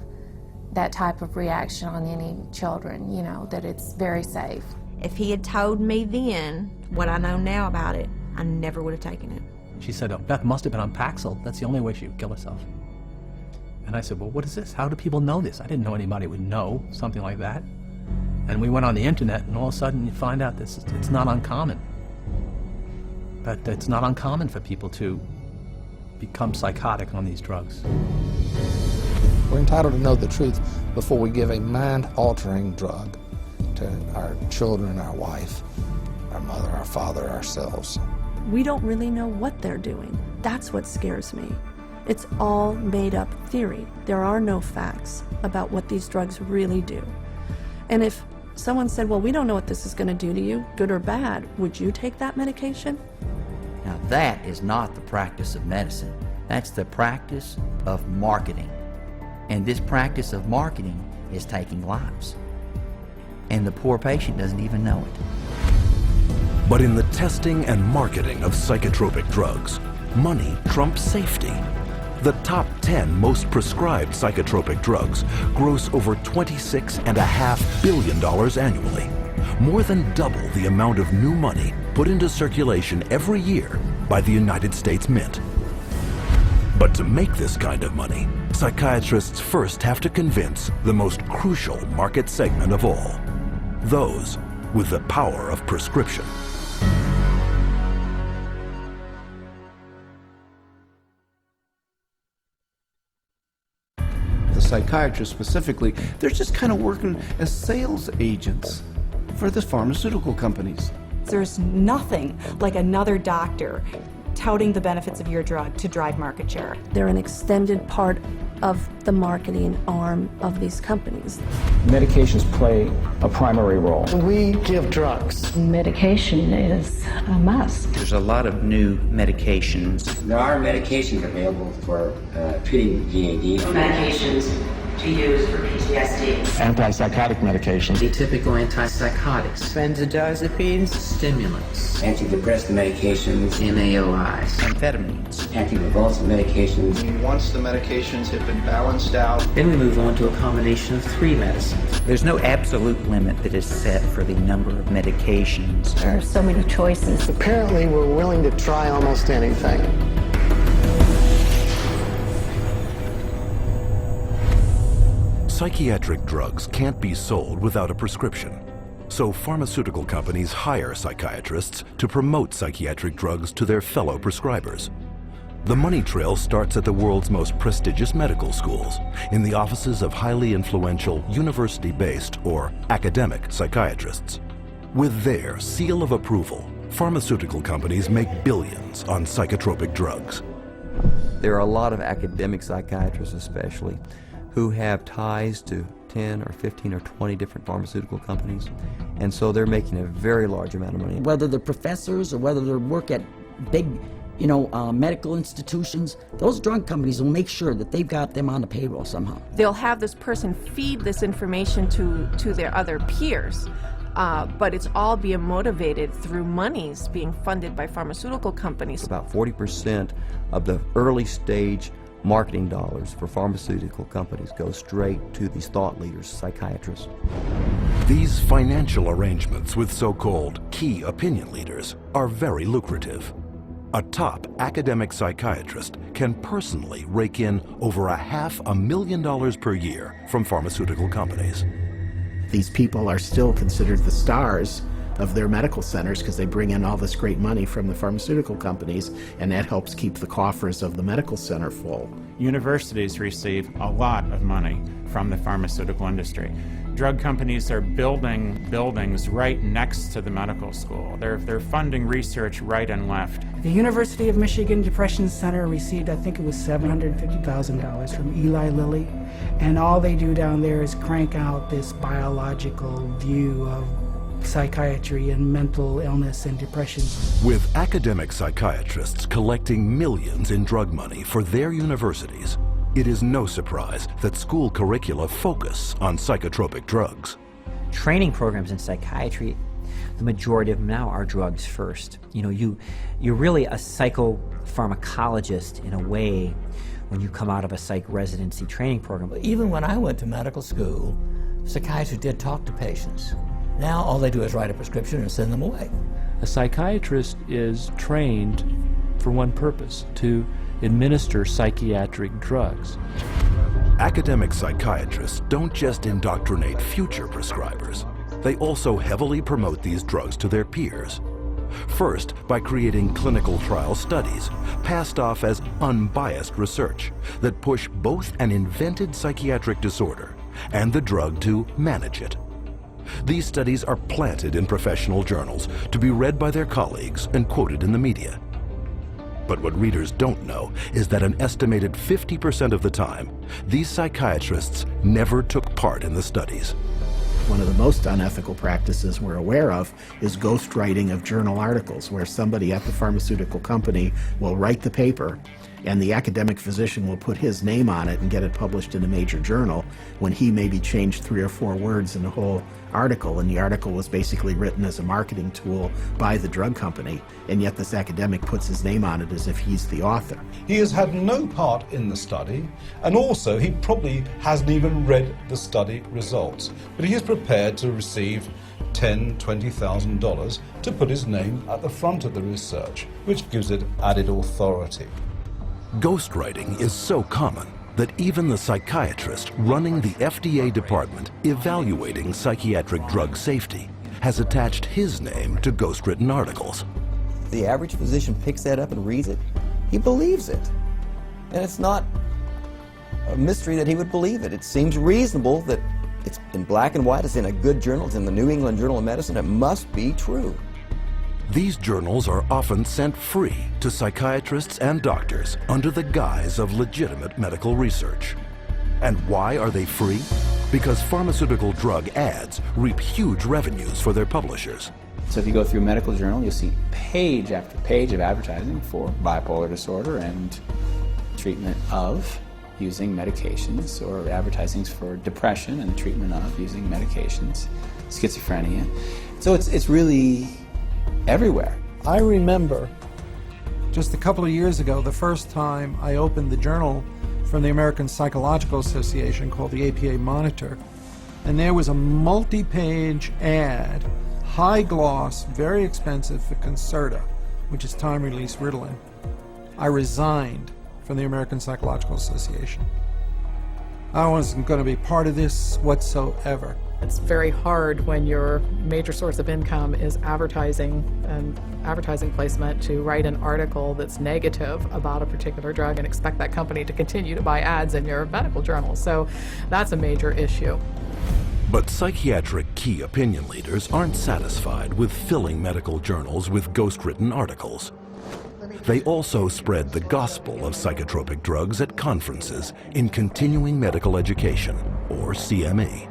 that type of reaction on any children, you know, that it's very safe. If he had told me then what I know now about it, I never would have taken it. She said, oh, Beth must have been on Paxil. That's the only way she would kill herself. And I said, well, what is this? How do people know this? I didn't know anybody would know something like that. And we went on the internet, and all of a sudden you find out this it's not uncommon. But it's not uncommon for people to become psychotic on these drugs. We're entitled to know the truth before we give a mind-altering drug to our children, our wife, our mother, our father, ourselves. We don't really know what they're doing. That's what scares me. It's all made up theory. There are no facts about what these drugs really do. And if someone said, well, we don't know what this is going to do to you, good or bad, would you take that medication? Now that is not the practice of medicine. That's the practice of marketing. And this practice of marketing is taking lives. And the poor patient doesn't even know it. But in the testing and marketing of psychotropic drugs, money trumps safety. The top 10 most prescribed psychotropic drugs gross over $26.5 billion annually, more than double the amount of new money put into circulation every year by the United States Mint. But to make this kind of money, psychiatrists first have to convince the most crucial market segment of all, those with the power of prescription. Psychiatrists specifically, they're just kind of working as sales agents for the pharmaceutical companies. There's nothing like another doctor touting the benefits of your drug to drive market share. They're an extended part of the marketing arm of these companies. Medications play a primary role. We give drugs. Medication is a must. There's a lot of new medications. There are medications available for treating GAD. Medications to use for PTSD. Antipsychotic medications. Atypical antipsychotics. Benzodiazepines. Stimulants. Antidepressant medications. MAOIs. Amphetamines. Anticonvulsant medications. Once the medications have been balanced out, then we move on to a combination of 3 medicines. There's no absolute limit that is set for the number of medications. There are so many choices. Apparently, we're willing to try almost anything. Psychiatric drugs can't be sold without a prescription, so pharmaceutical companies hire psychiatrists to promote psychiatric drugs to their fellow prescribers. The money trail starts at the world's most prestigious medical schools, in the offices of highly influential university-based or academic psychiatrists. With their seal of approval, pharmaceutical companies make billions on psychotropic drugs. There are a lot of academic psychiatrists especially who have ties to 10 or 15 or 20 different pharmaceutical companies, and so they're making a very large amount of money. Whether they're professors or whether they work at big, medical institutions, those drug companies will make sure that they've got them on the payroll somehow. They'll have this person feed this information to their other peers, but it's all being motivated through monies being funded by pharmaceutical companies. About 40% of the early stage marketing dollars for pharmaceutical companies go straight to these thought leaders, psychiatrists. These financial arrangements with so-called key opinion leaders are very lucrative. A top academic psychiatrist can personally rake in over $500,000 per year from pharmaceutical companies. These people are still considered the stars of their medical centers because they bring in all this great money from the pharmaceutical companies, and that helps keep the coffers of the medical center full. Universities receive a lot of money from the pharmaceutical industry. Drug companies are building buildings right next to the medical school. They're funding research right and left. The University of Michigan Depression Center received, I think it was $750,000 from Eli Lilly, and all they do down there is crank out this biological view of psychiatry and mental illness and depression. With academic psychiatrists collecting millions in drug money for their universities, it is no surprise that school curricula focus on psychotropic drugs. Training programs in psychiatry, the majority of them now are drugs first. You know, you're really a psychopharmacologist in a way when you come out of a psych residency training program. Even when I went to medical school, psychiatrists did talk to patients. Now all they do is write a prescription and send them away. A psychiatrist is trained for one purpose, to administer psychiatric drugs. Academic psychiatrists don't just indoctrinate future prescribers. They also heavily promote these drugs to their peers. First, by creating clinical trial studies, passed off as unbiased research that push both an invented psychiatric disorder and the drug to manage it. These studies are planted in professional journals to be read by their colleagues and quoted in the media. But what readers don't know is that an estimated 50% of the time, these psychiatrists never took part in the studies. One of the most unethical practices we're aware of is ghostwriting of journal articles, where somebody at the pharmaceutical company will write the paper and the academic physician will put his name on it and get it published in a major journal when he maybe changed 3 or 4 words in the whole article, and the article was basically written as a marketing tool by the drug company, and yet this academic puts his name on it as if he's the author. He has had no part in the study, and also he probably hasn't even read the study results, but he is prepared to receive $10,000, $20,000 to put his name at the front of the research, which gives it added authority. Ghostwriting is so common that even the psychiatrist running the FDA department evaluating psychiatric drug safety has attached his name to ghostwritten articles. The average physician picks that up and reads it. He believes it. And it's not a mystery that he would believe it. It seems reasonable that it's in black and white, it's in a good journal, it's in the New England Journal of Medicine, it must be true. These journals are often sent free to psychiatrists and doctors under the guise of legitimate medical research. And why are they free? Because pharmaceutical drug ads reap huge revenues for their publishers. So if you go through a medical journal, you'll see page after page of advertising for bipolar disorder and treatment of using medications, or advertisings for depression and treatment of using medications, schizophrenia. So it's really everywhere. I remember just a couple of years ago, the first time I opened the journal from the American Psychological Association called the APA Monitor, and there was a multi-page ad, high gloss, very expensive, for Concerta, which is time-release Ritalin. I resigned from the American Psychological Association. I wasn't going to be part of this whatsoever. It's very hard when your major source of income is advertising and advertising placement to write an article that's negative about a particular drug and expect that company to continue to buy ads in your medical journal. So that's a major issue. But psychiatric key opinion leaders aren't satisfied with filling medical journals with ghost-written articles. They also spread the gospel of psychotropic drugs at conferences in continuing medical education, or CME.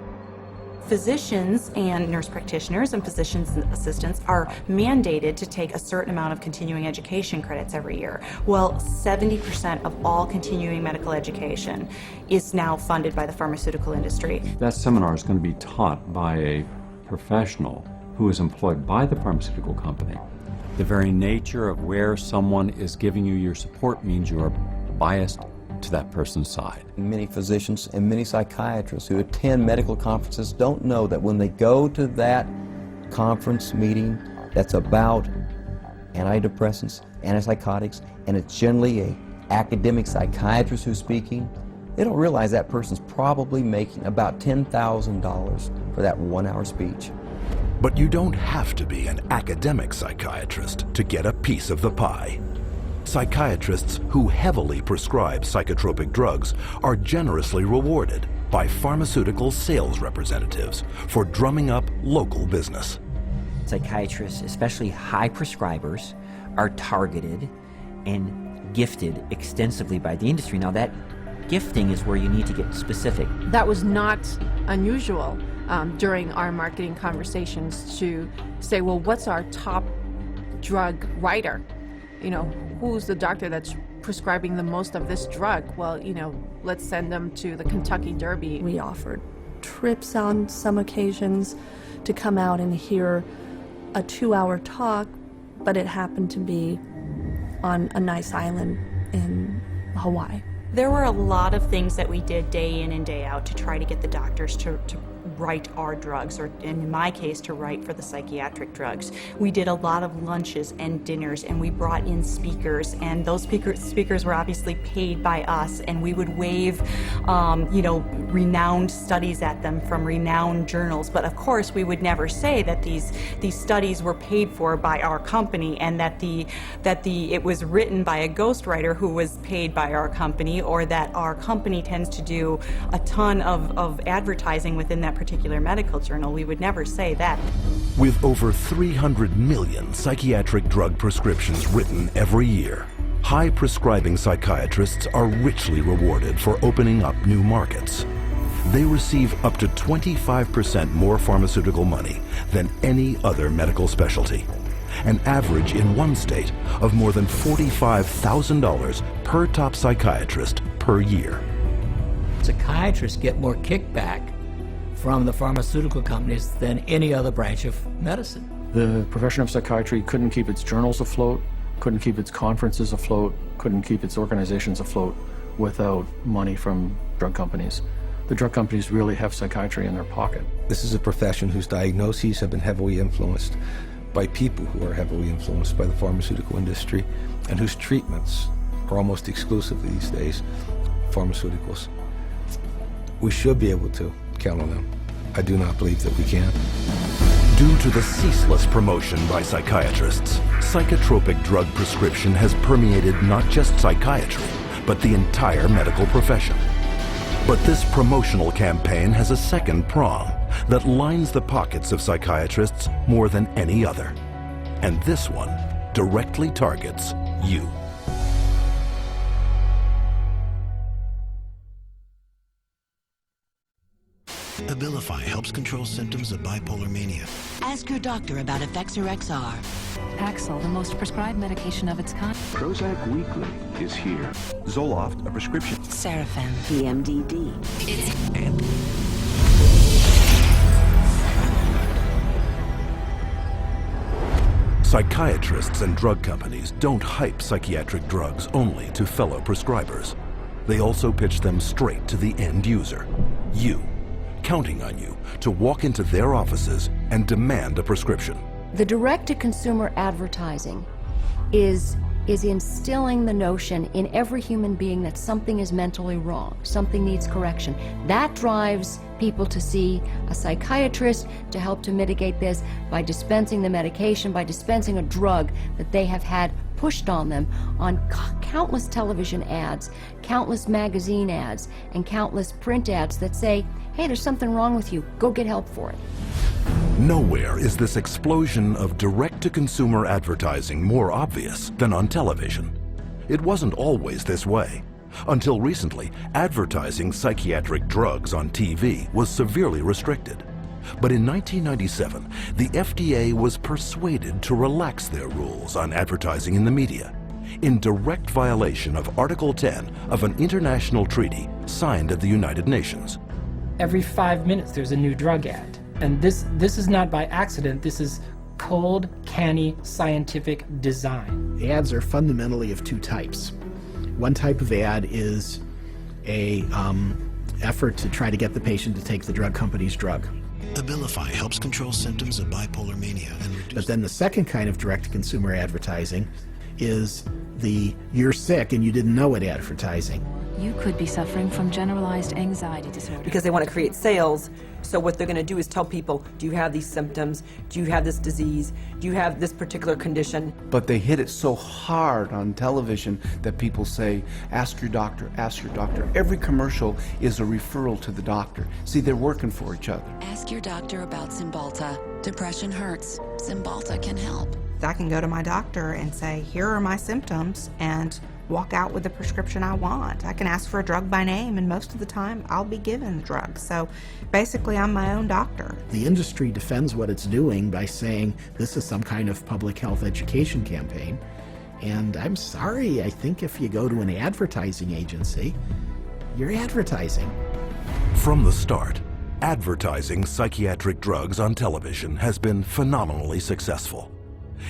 Physicians and nurse practitioners and physician's assistants are mandated to take a certain amount of continuing education credits every year. Well, 70% of all continuing medical education is now funded by the pharmaceutical industry. That seminar is going to be taught by a professional who is employed by the pharmaceutical company. The very nature of where someone is giving you your support means you are biased to that person's side. Many physicians and many psychiatrists who attend medical conferences don't know that when they go to that conference meeting that's about antidepressants, antipsychotics, and it's generally an academic psychiatrist who's speaking, they don't realize that person's probably making about $10,000 for that 1 hour speech. But you don't have to be an academic psychiatrist to get a piece of the pie. Psychiatrists who heavily prescribe psychotropic drugs are generously rewarded by pharmaceutical sales representatives for drumming up local business. Psychiatrists, especially high prescribers, are targeted and gifted extensively by the industry. Now that gifting is where you need to get specific. That was not unusual during our marketing conversations to say, well, what's our top drug writer? You know, who's the doctor that's prescribing the most of this drug? Well, you know, let's send them to the Kentucky Derby. We offered trips on some occasions to come out and hear a 2-hour talk, but it happened to be on a nice island in Hawaii. There were a lot of things that we did day in and day out to try to get the doctors to write our drugs, or in my case, to write for the psychiatric drugs. We did a lot of lunches and dinners, and we brought in speakers, and those speakers were obviously paid by us, and we would wave, renowned studies at them from renowned journals. But of course, we would never say that these studies were paid for by our company, and that it was written by a ghostwriter who was paid by our company, or that our company tends to do a ton of advertising within that particular medical journal. We would never say that. With over 300 million psychiatric drug prescriptions written every year, high-prescribing psychiatrists are richly rewarded for opening up new markets. They receive up to 25% more pharmaceutical money than any other medical specialty, an average in one state of more than $45,000 per top psychiatrist per year. Psychiatrists get more kickback from the pharmaceutical companies than any other branch of medicine. The profession of psychiatry couldn't keep its journals afloat, couldn't keep its conferences afloat, couldn't keep its organizations afloat without money from drug companies. The drug companies really have psychiatry in their pocket. This is a profession whose diagnoses have been heavily influenced by people who are heavily influenced by the pharmaceutical industry, and whose treatments are almost exclusively these days pharmaceuticals. We should be able to count on them. I do not believe that we can. Due to the ceaseless promotion by psychiatrists, psychotropic drug prescription has permeated not just psychiatry, but the entire medical profession. But this promotional campaign has a second prong that lines the pockets of psychiatrists more than any other. And this one directly targets you. Abilify helps control symptoms of bipolar mania. Ask your doctor about Effexor XR. Paxil, the most prescribed medication of its kind. Prozac Weekly is here. Zoloft, a prescription. Seraphin. PMDD. Psychiatrists and drug companies don't hype psychiatric drugs only to fellow prescribers. They also pitch them straight to the end user, you, counting on you to walk into their offices and demand a prescription. The direct-to-consumer advertising is instilling the notion in every human being that something is mentally wrong, something needs correction. That drives people to see a psychiatrist to help to mitigate this by dispensing the medication, by dispensing a drug that they have had pushed on them on countless television ads, countless magazine ads, and countless print ads that say, hey, there's something wrong with you, go get help for it. Nowhere is this explosion of direct-to-consumer advertising more obvious than on television. It wasn't always this way. Until recently, advertising psychiatric drugs on TV was severely restricted. But in 1997, the FDA was persuaded to relax their rules on advertising in the media, in direct violation of Article 10 of an international treaty signed at the United Nations. Every 5 minutes there's a new drug ad. And this is not by accident, this is cold, canny, scientific design. The ads are fundamentally of two types. One type of ad is a effort to try to get the patient to take the drug company's drug. Abilify helps control symptoms of bipolar mania and reduce... But then the second kind of direct-to-consumer advertising is the you're sick and you didn't know it advertising. You could be suffering from generalized anxiety disorder. Because they want to create sales, so what they're going to do is tell people, do you have these symptoms? Do you have this disease? Do you have this particular condition? But they hit it so hard on television that people say, ask your doctor, ask your doctor. Every commercial is a referral to the doctor. See, they're working for each other. Ask your doctor about Cymbalta. Depression hurts. Cymbalta can help. I can go to my doctor and say, here are my symptoms, and walk out with the prescription I want. I can ask for a drug by name, and most of the time I'll be given the drug. So basically I'm my own doctor. The industry defends what it's doing by saying this is some kind of public health education campaign. And I'm sorry, I think if you go to an advertising agency, you're advertising. From the start, advertising psychiatric drugs on television has been phenomenally successful.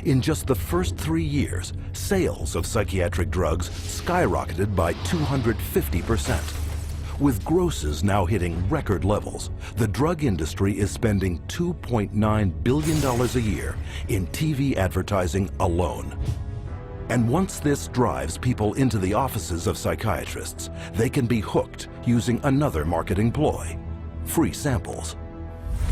In just the first 3 years, sales of psychiatric drugs skyrocketed by 250%. With grosses now hitting record levels, the drug industry is spending $2.9 billion a year in TV advertising alone. And once this drives people into the offices of psychiatrists, they can be hooked using another marketing ploy: free samples.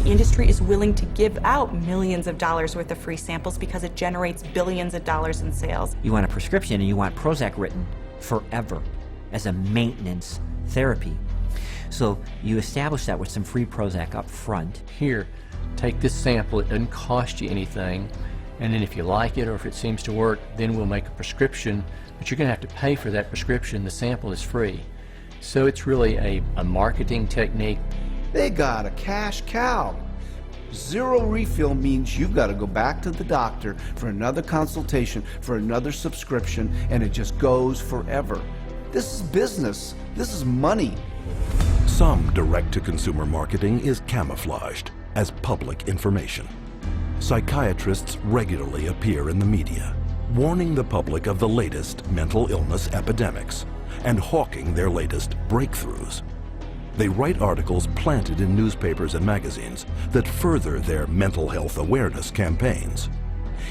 The industry is willing to give out millions of dollars worth of free samples because it generates billions of dollars in sales. You want a prescription and you want Prozac written forever as a maintenance therapy. So you establish that with some free Prozac up front. Here, take this sample, it doesn't cost you anything, and then if you like it or if it seems to work, then we'll make a prescription, but you're going to have to pay for that prescription. The sample is free. So it's really a marketing technique. They got a cash cow. Zero refill means you've got to go back to the doctor for another consultation, for another subscription, and it just goes forever. This is business. This is money. Some direct-to-consumer marketing is camouflaged as public information. Psychiatrists regularly appear in the media, warning the public of the latest mental illness epidemics and hawking their latest breakthroughs. They write articles planted in newspapers and magazines that further their mental health awareness campaigns.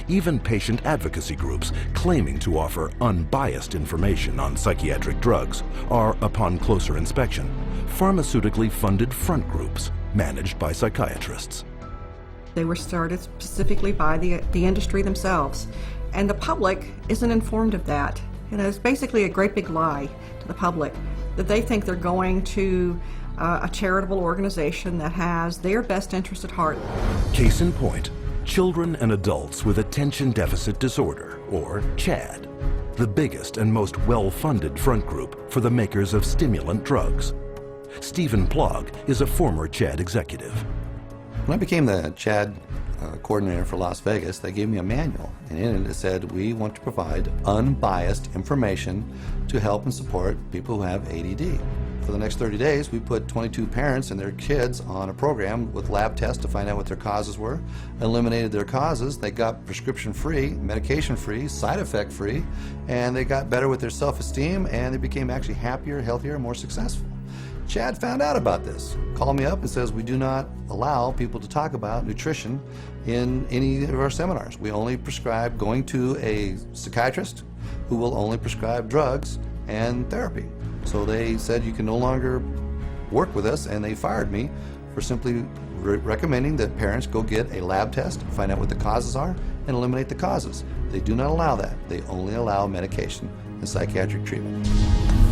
Even patient advocacy groups claiming to offer unbiased information on psychiatric drugs are, upon closer inspection, pharmaceutically funded front groups managed by psychiatrists. They were started specifically by the industry themselves, and the public isn't informed of that. You know, it's basically a great big lie to the public that they think they're going to a charitable organization that has their best interest at heart. Case in point, children and adults with attention deficit disorder, or CHAD, the biggest and most well-funded front group for the makers of stimulant drugs. Stephen Plog is a former CHAD executive. When I became the CHAD coordinator for Las Vegas, they gave me a manual, and in it said, we want to provide unbiased information to help and support people who have ADD. For the next 30 days, we put 22 parents and their kids on a program with lab tests to find out what their causes were, eliminated their causes, they got prescription free, medication free, side effect free, and they got better with their self-esteem, and they became actually happier, healthier, and more successful. CHAD found out about this, called me up and says, we do not allow people to talk about nutrition in any of our seminars. We only prescribe going to a psychiatrist who will only prescribe drugs and therapy. So they said you can no longer work with us, and they fired me for simply recommending that parents go get a lab test, find out what the causes are, and eliminate the causes. They do not allow that. They only allow medication and psychiatric treatment.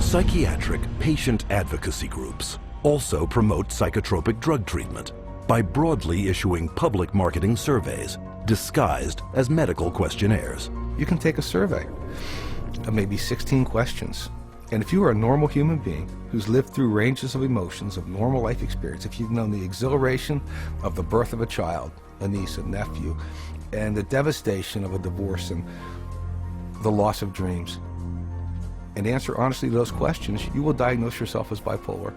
Psychiatric patient advocacy groups also promote psychotropic drug treatment by broadly issuing public marketing surveys disguised as medical questionnaires. You can take a survey of maybe 16 questions. And if you are a normal human being who's lived through ranges of emotions of normal life experience, if you've known the exhilaration of the birth of a child, a niece, a nephew, and the devastation of a divorce and the loss of dreams, and answer honestly to those questions, you will diagnose yourself as bipolar.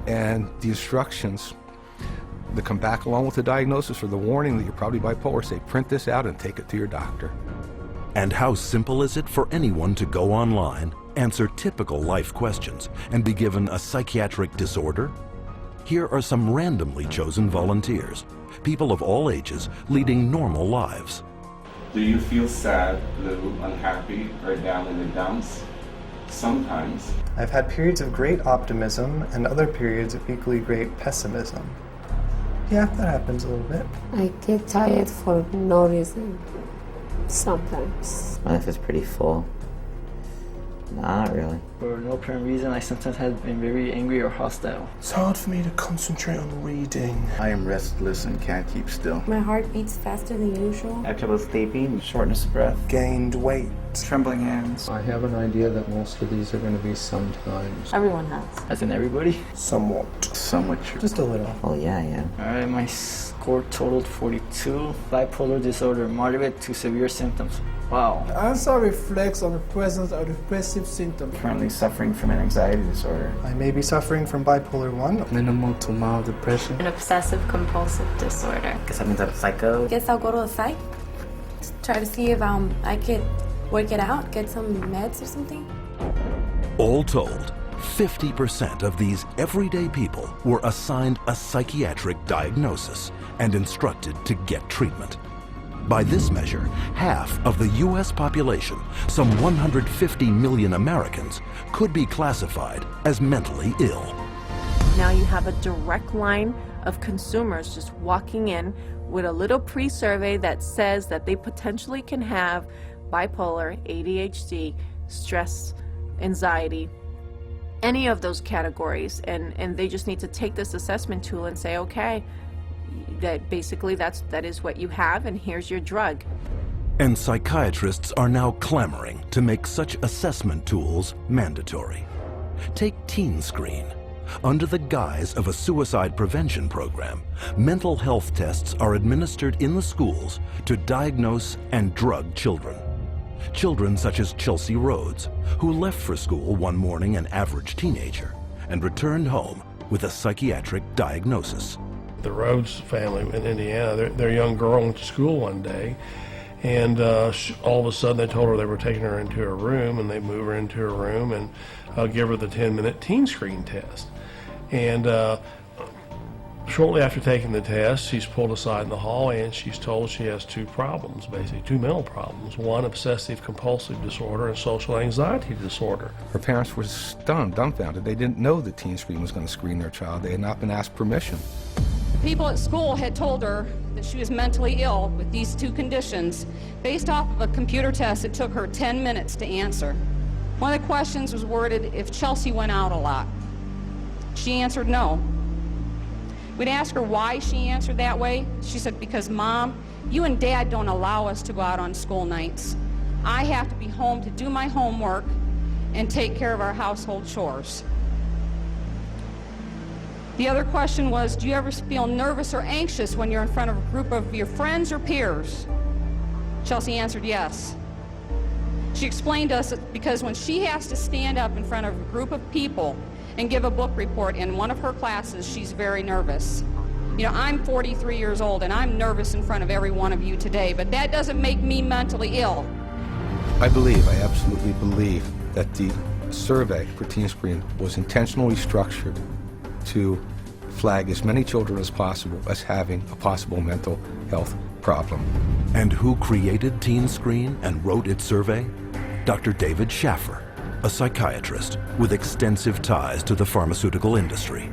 And the instructions that come back along with the diagnosis or the warning that you're probably bipolar say, print this out and take it to your doctor. And how simple is it for anyone to go online, answer typical life questions, and be given a psychiatric disorder? Here are some randomly chosen volunteers, people of all ages leading normal lives. Do you feel sad, blue, unhappy, or down in the dumps? Sometimes. I've had periods of great optimism and other periods of equally great pessimism. Yeah, that happens a little bit. I get tired for no reason. Sometimes. My life is pretty full. No, not really. For no apparent reason, I sometimes have been very angry or hostile. It's hard for me to concentrate on reading. I am restless and can't keep still. My heart beats faster than usual. I have trouble sleeping, shortness of breath, gained weight, trembling hands. I have an idea that most of these are going to be sometimes. Everyone has. As in everybody? Somewhat. Somewhat true. Just a little. Oh, yeah, yeah. Alright, my score totaled 42. Bipolar disorder, moderate to severe symptoms. Wow. The answer reflects on the presence of depressive symptoms. Currently suffering from an anxiety disorder. I may be suffering from bipolar 1. Minimal to mild depression. An obsessive compulsive disorder. Guess that means I'm a psycho. Guess I'll go to a psych. Try to see if I could work it out, get some meds or something. All told, 50% of these everyday people were assigned a psychiatric diagnosis and instructed to get treatment. By this measure, half of the U.S. population, some 150 million Americans, could be classified as mentally ill. Now you have a direct line of consumers just walking in with a little pre-survey that says that they potentially can have bipolar, ADHD, stress, anxiety, any of those categories, and they just need to take this assessment tool and say, okay, that basically that is what you have, and here's your drug. And psychiatrists are now clamoring to make such assessment tools mandatory. Take Teen Screen. Under the guise of a suicide prevention program, mental health tests are administered in the schools to diagnose and drug children. Children such as Chelsea Rhodes, who left for school one morning an average teenager and returned home with a psychiatric diagnosis. The Rhodes family in Indiana, their young girl went to school one day, and all of a sudden they told her they were taking her into her room, and they move her into her room and give her the 10-minute teen screen test. And shortly after taking the test, she's pulled aside in the hallway and she's told she has two problems, basically, two mental problems. One, obsessive compulsive disorder, and social anxiety disorder. Her parents were stunned, dumbfounded. They didn't know that Teen Screen was going to screen their child. They had not been asked permission. People at school had told her that she was mentally ill with these two conditions based off of a computer test that took her 10 minutes to answer. One of the questions was worded if Chelsea went out a lot. She answered no. We'd ask her why she answered that way. She said, because Mom, you and Dad don't allow us to go out on school nights. I have to be home to do my homework and take care of our household chores. The other question was, do you ever feel nervous or anxious when you're in front of a group of your friends or peers? Chelsea answered yes. She explained to us that because when she has to stand up in front of a group of people and give a book report in one of her classes, she's very nervous. You know, I'm 43 years old and I'm nervous in front of every one of you today, but that doesn't make me mentally ill. I absolutely believe that the survey for Teen Screen was intentionally structured to flag as many children as possible as having a possible mental health problem. And who created Teen Screen and wrote its survey? Dr. David Schaffer, a psychiatrist with extensive ties to the pharmaceutical industry.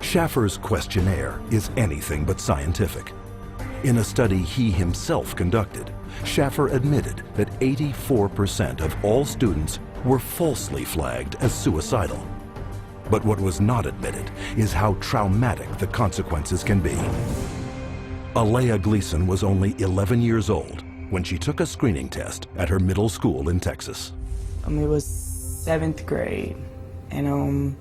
Schaffer's questionnaire is anything but scientific. In a study he himself conducted, Schaffer admitted that 84% of all students were falsely flagged as suicidal. But what was not admitted is how traumatic the consequences can be. Alea Gleason was only 11 years old when she took a screening test at her middle school in Texas. It was 7th grade, and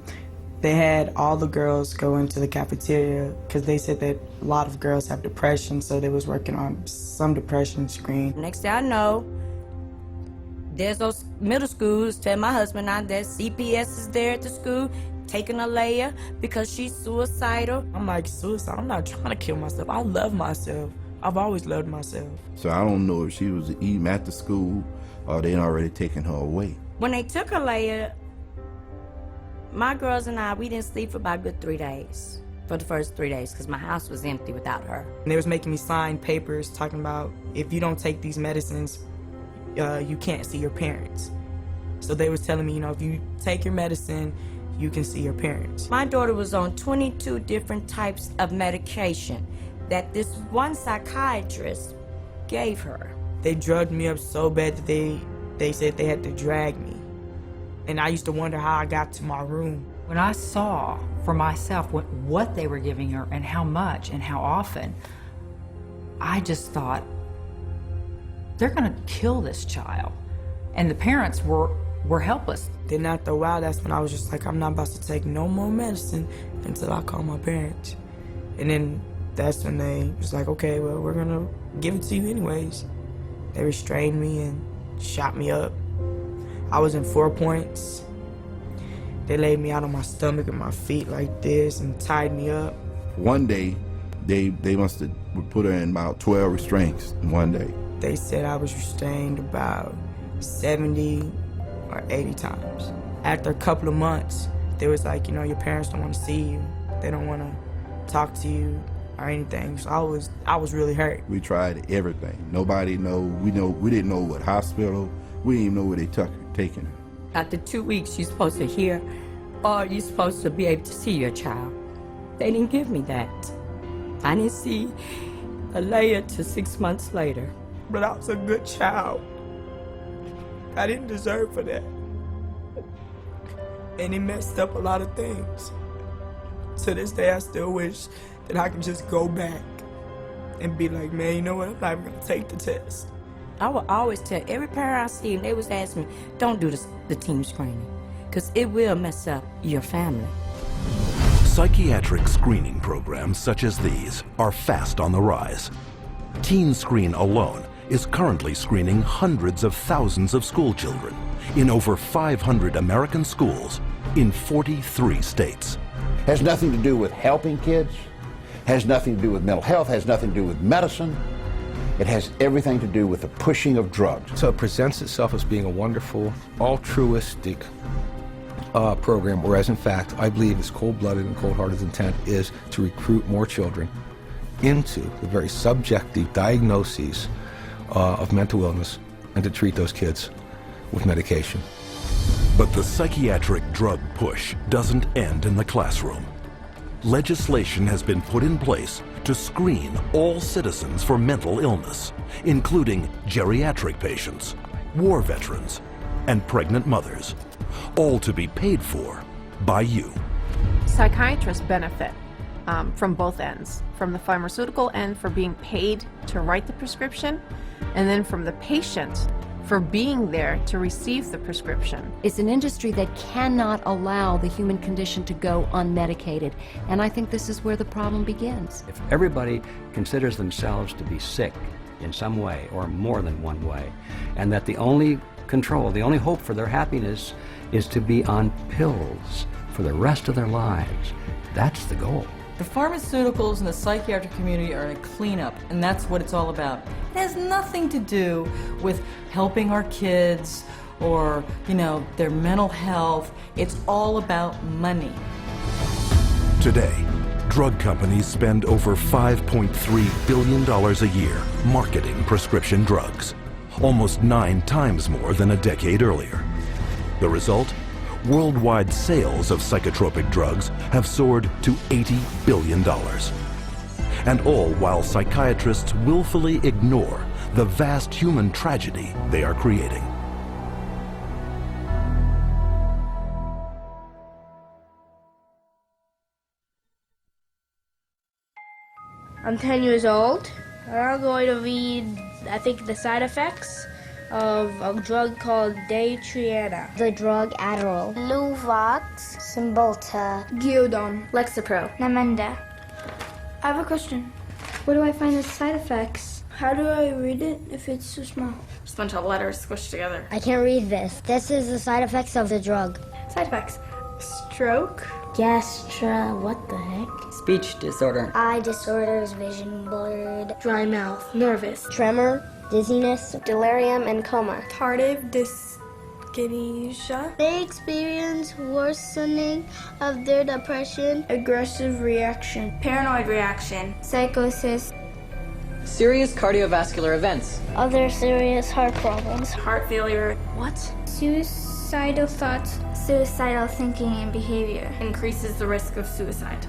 they had all the girls go into the cafeteria because they said that a lot of girls have depression, so they was working on some depression screen. Next thing I know, there's those middle schools tell my husband now that CPS is there at the school taking Alea because she's suicidal. I'm like, suicide? I'm not trying to kill myself. I love myself. I've always loved myself. So I don't know if she was even at the school or they'd already taken her away. When they took Alea, my girls and I, we didn't sleep for about a good 3 days. For the first 3 days, because my house was empty without her. And they was making me sign papers talking about if you don't take these medicines, you can't see your parents. So they was telling me, you know, if you take your medicine, you can see your parents. My daughter was on 22 different types of medication that this one psychiatrist gave her. They drugged me up so bad that they said they had to drag me. And I used to wonder how I got to my room. When I saw for myself what they were giving her and how much and how often, I just thought, they're gonna kill this child. And the parents were helpless. Then after a while, that's when I was just like, I'm not about to take no more medicine until I call my parents. And then that's when they was like, okay, well, we're gonna give it to you anyways. They restrained me and shot me up. I was in 4 points. They laid me out on my stomach and my feet like this and tied me up. One day, they must have put her in about 12 restraints in one day. They said I was restrained about 70 or 80 times. After a couple of months, they was like, you know, your parents don't want to see you. They don't want to talk to you or anything. So I was really hurt. We tried everything. Nobody know. We didn't know what hospital. We didn't even know where they taking her. After 2 weeks, you're supposed to hear, or you're supposed to be able to see your child. They didn't give me that. I didn't see Alea till 6 months later. But I was a good child. I didn't deserve for that. And it messed up a lot of things. To this day, I still wish that I could just go back and be like, man, you know what, I'm not even gonna take the test. I would always tell every parent I see, and they was asking me, don't do the team screening, because it will mess up your family. Psychiatric screening programs such as these are fast on the rise. Teen Screen alone is currently screening hundreds of thousands of school children in over 500 American schools in 43 states. Has nothing to do with helping kids, has nothing to do with mental health, has nothing to do with medicine. It has everything to do with the pushing of drugs. So it presents itself as being a wonderful, altruistic program, whereas in fact, I believe its cold-blooded and cold-hearted intent is to recruit more children into the very subjective diagnoses of mental illness and to treat those kids with medication. But the psychiatric drug push doesn't end in the classroom. Legislation has been put in place to screen all citizens for mental illness, including geriatric patients, war veterans, and pregnant mothers, all to be paid for by you. Psychiatrists benefit from both ends, from the pharmaceutical end for being paid to write the prescription, and then from the patient for being there to receive the prescription. It's an industry that cannot allow the human condition to go unmedicated, and I think this is where the problem begins. If everybody considers themselves to be sick in some way or more than one way, and that the only control, the only hope for their happiness is to be on pills for the rest of their lives, that's the goal. The pharmaceuticals and the psychiatric community are in a cleanup, and that's what it's all about. It has nothing to do with helping our kids or, you know, their mental health. It's all about money. Today, drug companies spend over $5.3 billion a year marketing prescription drugs, almost 9 times more than a decade earlier. The result? Worldwide sales of psychotropic drugs have soared to $80 billion. And all while psychiatrists willfully ignore the vast human tragedy they are creating. I'm 10 years old. I'm going to read, I think, the side effects of a drug called Daytriana. The drug Adderall. Luvox. Cymbalta. Gyudon. Lexapro. Namenda. I have a question. Where do I find the side effects? How do I read it if it's too small? Just a bunch of letters squished together. I can't read this. This is the side effects of the drug. Side effects. Stroke. Gastra. What the heck? Speech disorder. Eye disorders. Vision blurred. Dry mouth. Nervous. Tremor. Dizziness, delirium, and coma. Tardive dyskinesia. They experience worsening of their depression. Aggressive reaction. Paranoid reaction. Psychosis. Serious cardiovascular events. Other serious heart problems. Heart failure. What? Suicide. suicidal thoughts, suicidal thinking and behavior. Increases the risk of suicide.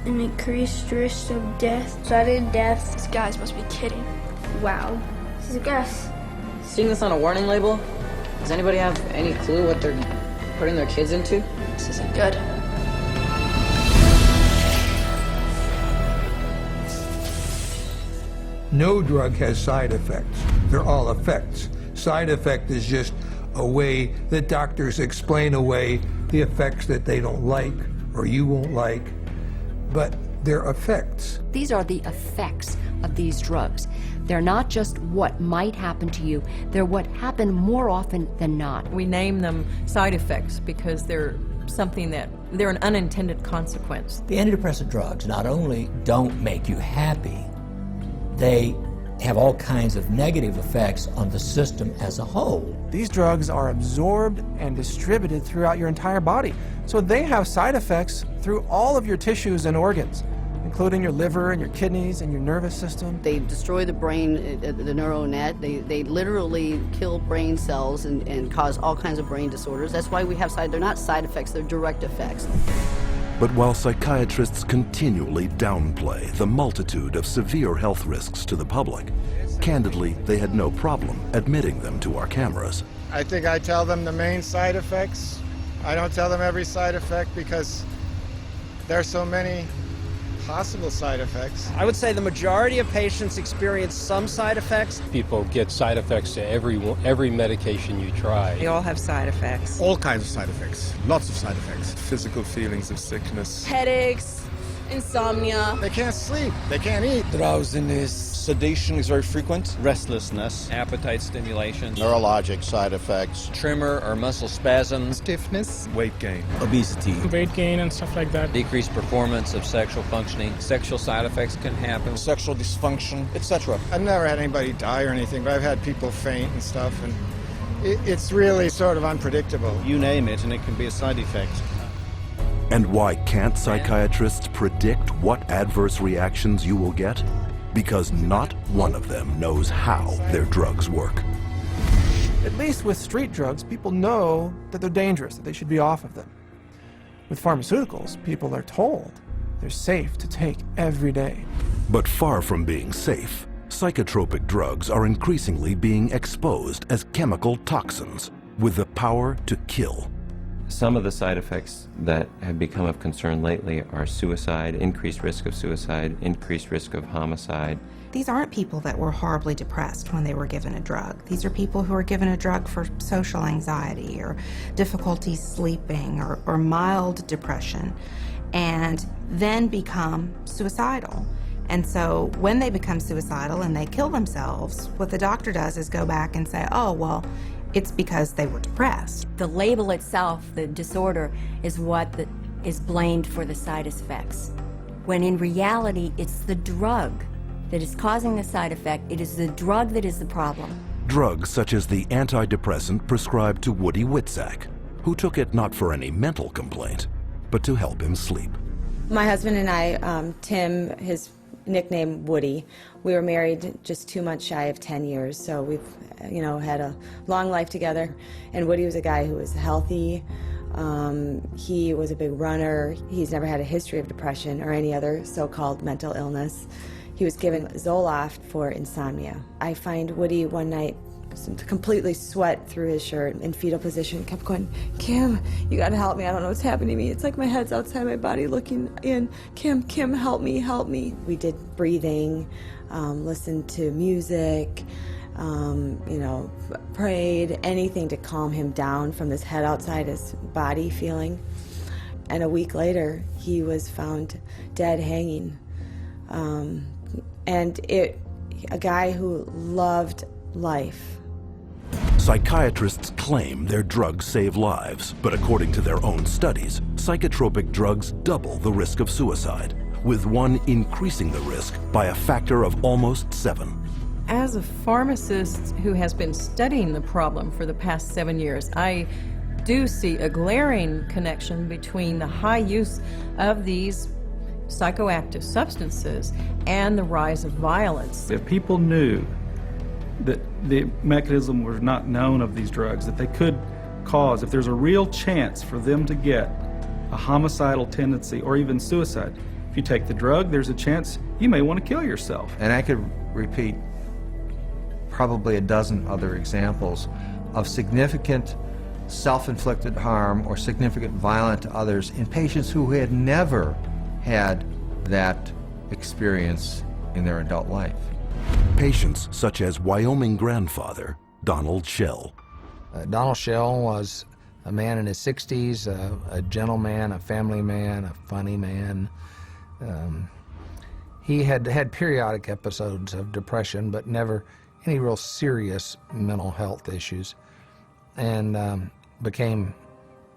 An increased risk of death, sudden death. These guys must be kidding. Wow. This is a guess. Seeing this on a warning label, does anybody have any clue what they're putting their kids into? This isn't good. No drug has side effects. They're all effects. Side effect is just a way that doctors explain away the effects that they don't like or you won't like, but they're effects. These are the effects of these drugs. They're not just what might happen to you, they're what happen more often than not. We name them side effects because they're an unintended consequence. The antidepressant drugs not only don't make you happy, they have all kinds of negative effects on the system as a whole. These drugs are absorbed and distributed throughout your entire body, so they have side effects through all of your tissues and organs, including your liver and your kidneys and your nervous system. They destroy the brain, the neural net. They literally kill brain cells and cause all kinds of brain disorders. That's why we have they're not side effects, they're direct effects. But while psychiatrists continually downplay the multitude of severe health risks to the public, candidly, they had no problem admitting them to our cameras. I think I tell them the main side effects. I don't tell them every side effect because there are so many possible side effects. I would say the majority of patients experience some side effects. People get side effects to every medication you try. They all have side effects. All kinds of side effects. Lots of side effects. Physical feelings of sickness. Headaches, insomnia. They can't sleep. They can't eat. Drowsiness. Sedation is very frequent. Restlessness, appetite stimulation, neurologic side effects, tremor or muscle spasms, stiffness, weight gain, obesity, weight gain and stuff like that, decreased performance of sexual functioning, sexual side effects can happen, sexual dysfunction, etc. I've never had anybody die or anything, but I've had people faint and stuff, and it's really sort of unpredictable. You name it, and it can be a side effect. And why can't psychiatrists predict what adverse reactions you will get? Because not one of them knows how their drugs work. At least with street drugs, people know that they're dangerous, that they should be off of them. With pharmaceuticals, people are told they're safe to take every day. But far from being safe, psychotropic drugs are increasingly being exposed as chemical toxins with the power to kill. Some of the side effects that have become of concern lately are suicide, increased risk of suicide, increased risk of homicide. These aren't people that were horribly depressed when they were given a drug. These are people who are given a drug for social anxiety or difficulty sleeping or mild depression and then become suicidal. And so when they become suicidal and they kill themselves, what the doctor does is go back and say, oh, well, it's because they were depressed. The label itself, the disorder, is what is blamed for the side effects. When in reality, it's the drug that is causing the side effect. It is the drug that is the problem. Drugs such as the antidepressant prescribed to Woody Witzak, who took it not for any mental complaint, but to help him sleep. My husband and I, Tim, his nickname Woody, we were married just 2 months shy of 10 years, so we've had a long life together. And Woody was a guy who was healthy. He was a big runner. He's never had a history of depression or any other so-called mental illness. He was given Zoloft for insomnia. I find Woody one night completely sweat through his shirt in fetal position, kept going, Kim, you gotta help me, I don't know what's happening to me. It's like my head's outside my body looking in. Kim, help me, help me. We did breathing, listened to music, prayed, anything to calm him down from this head outside his body feeling. And a week later, he was found dead hanging. A guy who loved life. Psychiatrists claim their drugs save lives, but according to their own studies, psychotropic drugs double the risk of suicide, with one increasing the risk by a factor of almost 7. As a pharmacist who has been studying the problem for the past 7 years, I do see a glaring connection between the high use of these psychoactive substances and the rise of violence. If people knew that the mechanism was not known of these drugs, that they could cause, if there's a real chance for them to get a homicidal tendency or even suicide, if you take the drug, there's a chance you may want to kill yourself. And I could repeat probably a dozen other examples of significant self-inflicted harm or significant violence to others in patients who had never had that experience in their adult life. Patients such as Wyoming grandfather Donald Schell. Donald Schell was a man in his 60s, a gentleman, a family man, a funny man. He had had periodic episodes of depression, but never any real serious mental health issues, and became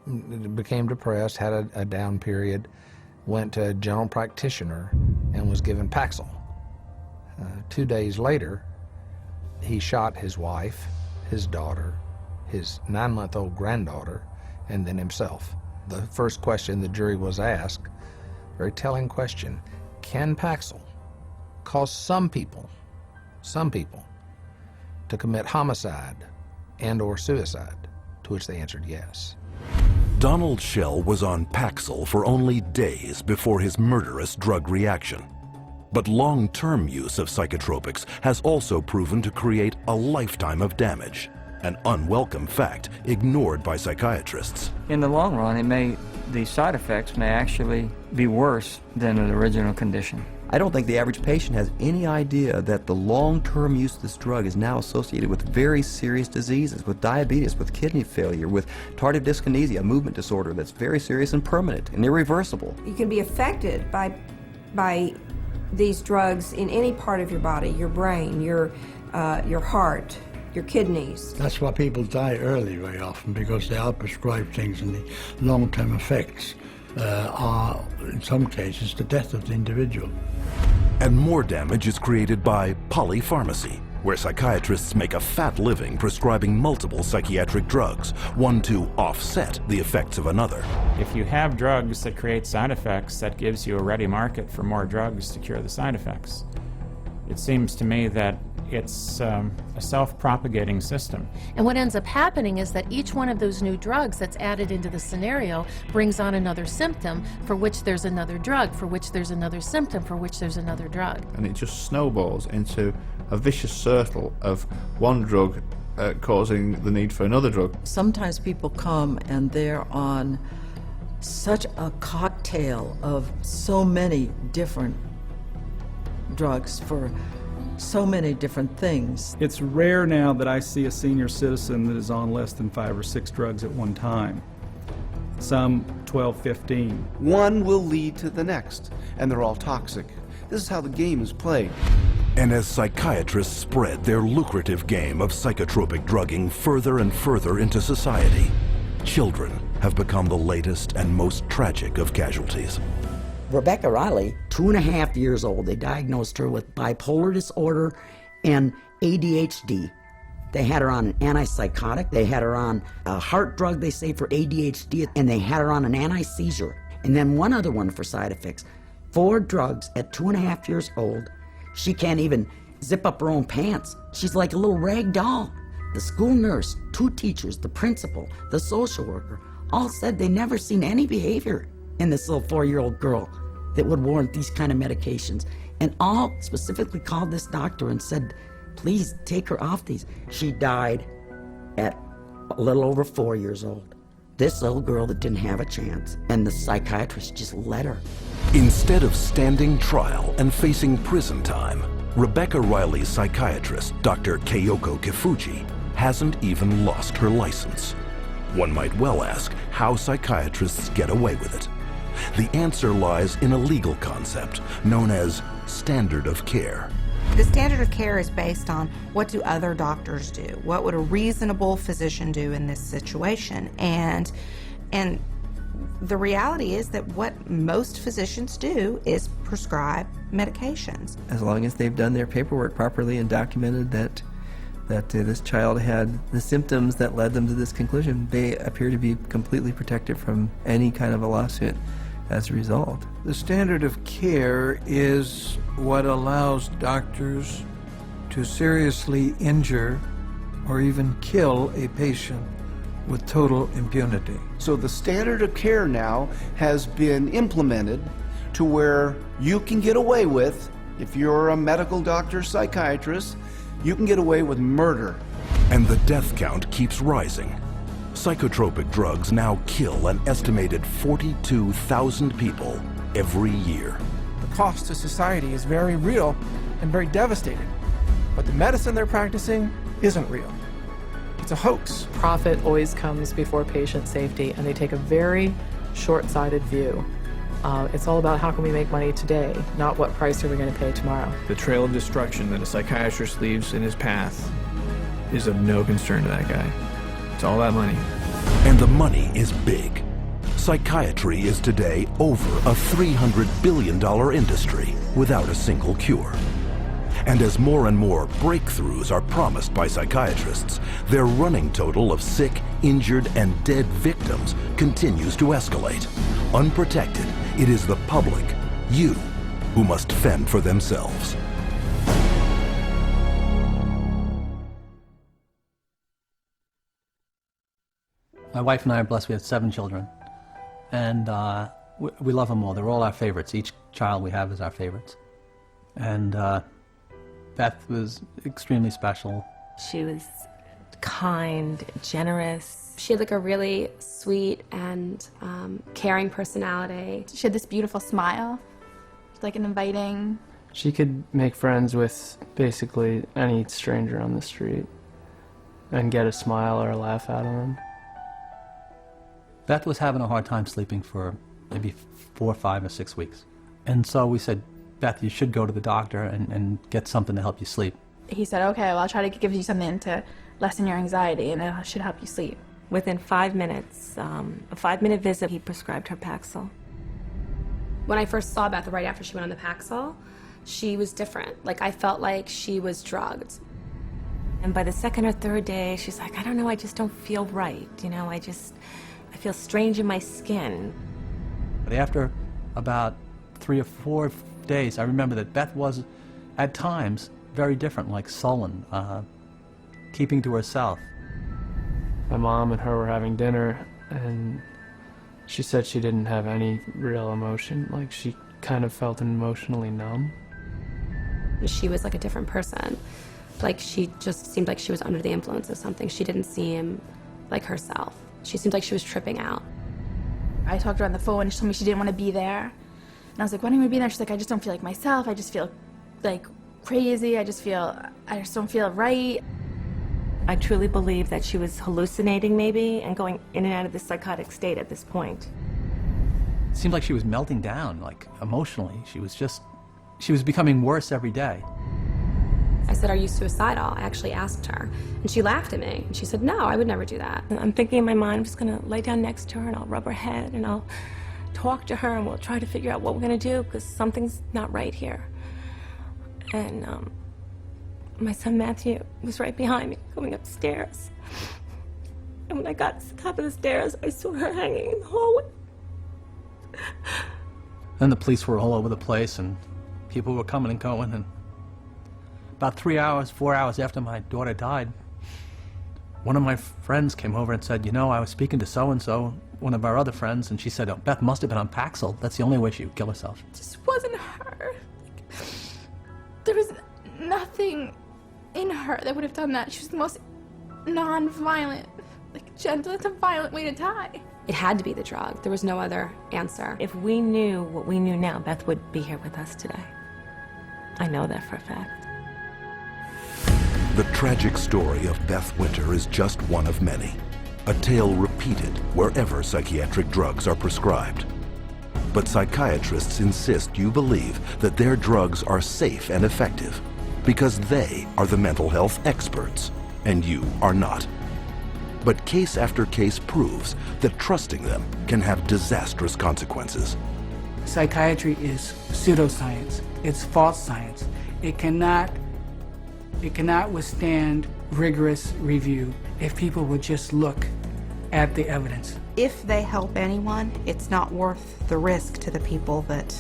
depressed, had a down period, went to a general practitioner and was given Paxil. 2 days later, he shot his wife, his daughter, his 9-month-old granddaughter, and then himself. The first question the jury was asked, very telling question, can Paxil cause some people to commit homicide and or suicide? To which they answered yes. Donald Schell was on Paxil for only days before his murderous drug reaction. But long-term use of psychotropics has also proven to create a lifetime of damage, an unwelcome fact ignored by psychiatrists. In the long run, the side effects may actually be worse than the original condition. I don't think the average patient has any idea that the long-term use of this drug is now associated with very serious diseases, with diabetes, with kidney failure, with tardive dyskinesia, a movement disorder that's very serious and permanent and irreversible. You can be affected by these drugs in any part of your body, your brain, your heart, your kidneys. That's why people die early very often, because they are prescribed things, and the long-term effects are, in some cases, the death of the individual. And more damage is created by polypharmacy, where psychiatrists make a fat living prescribing multiple psychiatric drugs, one to offset the effects of another. If you have drugs that create side effects, that gives you a ready market for more drugs to cure the side effects. It seems to me that it's a self-propagating system. And what ends up happening is that each one of those new drugs that's added into the scenario brings on another symptom for which there's another drug, for which there's another symptom, for which there's another drug. And it just snowballs into a vicious circle of one drug causing the need for another drug. Sometimes people come and they're on such a cocktail of so many different drugs for so many different things. It's rare now that I see a senior citizen that is on less than 5 or 6 drugs at one time. Some 12, 15. One will lead to the next, and they're all toxic. This is how the game is played. And as psychiatrists spread their lucrative game of psychotropic drugging further and further into society, children have become the latest and most tragic of casualties. Rebecca Riley, 2.5 years old, they diagnosed her with bipolar disorder and ADHD. They had her on an antipsychotic, they had her on a heart drug, they say, for ADHD, and they had her on an anti-seizure. And then one other one for side effects. 4 drugs at 2.5 years old. She can't even zip up her own pants. She's like a little rag doll. The school nurse, 2 teachers, the principal, the social worker, all said they never seen any behavior in this little 4-year-old girl that would warrant these kind of medications, and all specifically called this doctor and said, please take her off these. She died at a little over 4 years old. This little girl that didn't have a chance, and the psychiatrist just let her. Instead of standing trial and facing prison time, Rebecca Riley's psychiatrist, Dr. Keiko Kifuji, hasn't even lost her license. One might well ask how psychiatrists get away with it. The answer lies in a legal concept known as standard of care. The standard of care is based on what do other doctors do? What would a reasonable physician do in this situation? And the reality is that what most physicians do is prescribe medications. As long as they've done their paperwork properly and documented that this child had the symptoms that led them to this conclusion, they appear to be completely protected from any kind of a lawsuit as a result. The standard of care is what allows doctors to seriously injure or even kill a patient with total impunity. So the standard of care now has been implemented to where you can get away with, if you're a medical doctor, psychiatrist, you can get away with murder. And the death count keeps rising. Psychotropic drugs now kill an estimated 42,000 people every year. The cost to society is very real and very devastating. But the medicine they're practicing isn't real. It's a hoax. Profit always comes before patient safety, and they take a very short-sighted view. It's all about how can we make money today, not what price are we going to pay tomorrow. The trail of destruction that a psychiatrist leaves in his path is of no concern to that guy. It's all that money. And the money is big. Psychiatry is today over a $300 billion industry without a single cure. And as more and more breakthroughs are promised by psychiatrists, their running total of sick, injured, and dead victims continues to escalate. Unprotected, it is the public, you, who must fend for themselves. My wife and I are blessed. We have 7 children, and we love them all. They're all our favorites. Each child we have is our favorites. And Beth was extremely special. She was kind, generous. She had like a really sweet and caring personality. She had this beautiful smile, like an inviting. She could make friends with basically any stranger on the street and get a smile or a laugh out of them. Beth was having a hard time sleeping for maybe 4, 5, or 6 weeks. And so we said, Beth, you should go to the doctor and get something to help you sleep. He said, okay, well, I'll try to give you something to lessen your anxiety, and it should help you sleep. Within 5 minutes, a 5-minute visit, he prescribed her Paxil. When I first saw Beth right after she went on the Paxil, she was different. Like, I felt like she was drugged. And by the 2nd or 3rd day, she's like, I don't know, I just don't feel right. You know, I feel strange in my skin. But after about 3 or 4 days, I remember that Beth was, at times, very different, like sullen, keeping to herself. My mom and her were having dinner, and she said she didn't have any real emotion. Like, she kind of felt emotionally numb. She was like a different person. Like, she just seemed like she was under the influence of something. She didn't seem like herself. She seemed like she was tripping out. I talked to her on the phone, and she told me she didn't want to be there. And I was like, why don't you want to be there? She's like, I just don't feel like myself. I just feel like crazy. I just don't feel right. I truly believe that she was hallucinating maybe and going in and out of this psychotic state at this point. It seemed like she was melting down, like emotionally. She was becoming worse every day. I said, are you suicidal? I actually asked her. And she laughed at me. And she said, no, I would never do that. And I'm thinking in my mind, I'm just going to lay down next to her and I'll rub her head and I'll talk to her and we'll try to figure out what we're going to do because something's not right here. And my son Matthew was right behind me going upstairs. And when I got to the top of the stairs, I saw her hanging in the hallway. Then the police were all over the place and people were coming and going, and about 3 hours, 4 hours after my daughter died, one of my friends came over and said, you know, I was speaking to so-and-so, one of our other friends, and she said, oh, Beth must have been on Paxil. That's the only way she would kill herself. It just wasn't her. There was nothing in her that would have done that. She was the most non-violent, like gentle. It's a violent way to die. It had to be the drug. There was no other answer. If we knew what we knew now, Beth would be here with us today. I know that for a fact. The tragic story of Beth Winter is just one of many, a tale repeated wherever psychiatric drugs are prescribed. But psychiatrists insist you believe that their drugs are safe and effective because they are the mental health experts and you are not. But case after case proves that trusting them can have disastrous consequences. Psychiatry is pseudoscience. It's false science. It cannot withstand rigorous review if people would just look at the evidence. If they help anyone, it's not worth the risk to the people that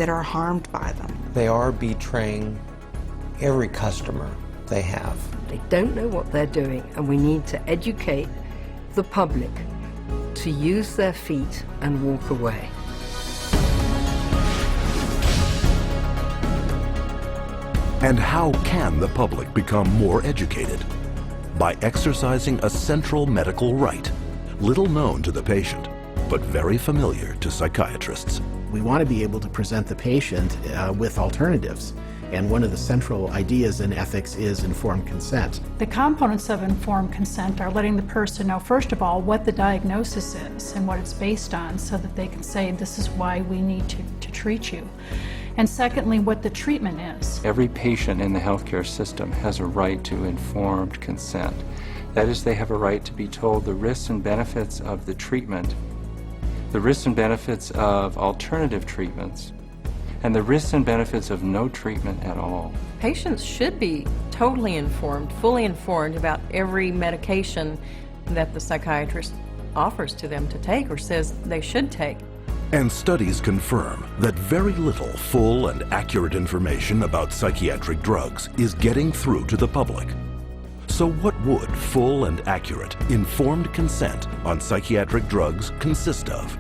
are harmed by them. They are betraying every customer they have. They don't know what they're doing, and we need to educate the public to use their feet and walk away. And how can the public become more educated? By exercising a central medical right, little known to the patient, but very familiar to psychiatrists. We want to be able to present the patient with alternatives. And one of the central ideas in ethics is informed consent. The components of informed consent are letting the person know, first of all, what the diagnosis is and what it's based on, so that they can say, this is why we need to treat you. And secondly, what the treatment is. Every patient in the healthcare system has a right to informed consent. That is, they have a right to be told the risks and benefits of the treatment, the risks and benefits of alternative treatments, and the risks and benefits of no treatment at all. Patients should be totally informed, fully informed about every medication that the psychiatrist offers to them to take or says they should take. And studies confirm that very little full and accurate information about psychiatric drugs is getting through to the public. So what would full and accurate, informed consent on psychiatric drugs consist of?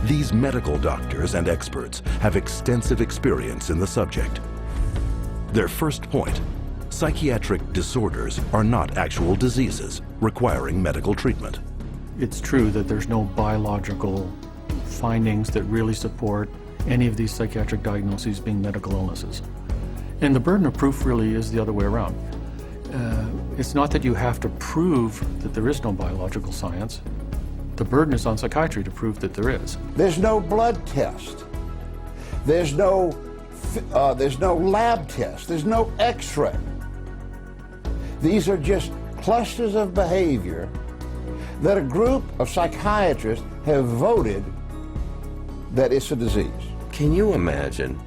These medical doctors and experts have extensive experience in the subject. Their first point: psychiatric disorders are not actual diseases requiring medical treatment. It's true that there's no biological findings that really support any of these psychiatric diagnoses being medical illnesses. And the burden of proof really is the other way around. It's not that you have to prove that there is no biological science. The burden is on psychiatry to prove that there is. There's no blood test. There's no lab test. There's no x-ray. These are just clusters of behavior that a group of psychiatrists have voted that it's a disease. Can you imagine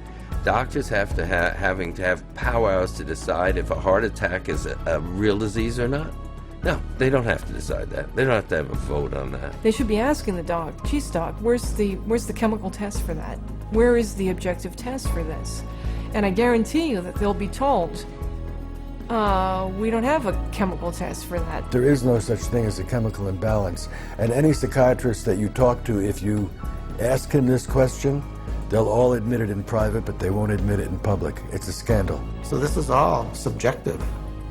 doctors having to have powwows to decide if a heart attack is a real disease or not? No, they don't have to decide that. They don't have to have a vote on that. They should be asking the doc, geez doc, where's the chemical test for that? Where is the objective test for this? And I guarantee you that they'll be told, we don't have a chemical test for that. There is no such thing as a chemical imbalance. And any psychiatrist that you talk to, if you ask him this question, they'll all admit it in private, but they won't admit it in public. It's a scandal. So this is all subjective.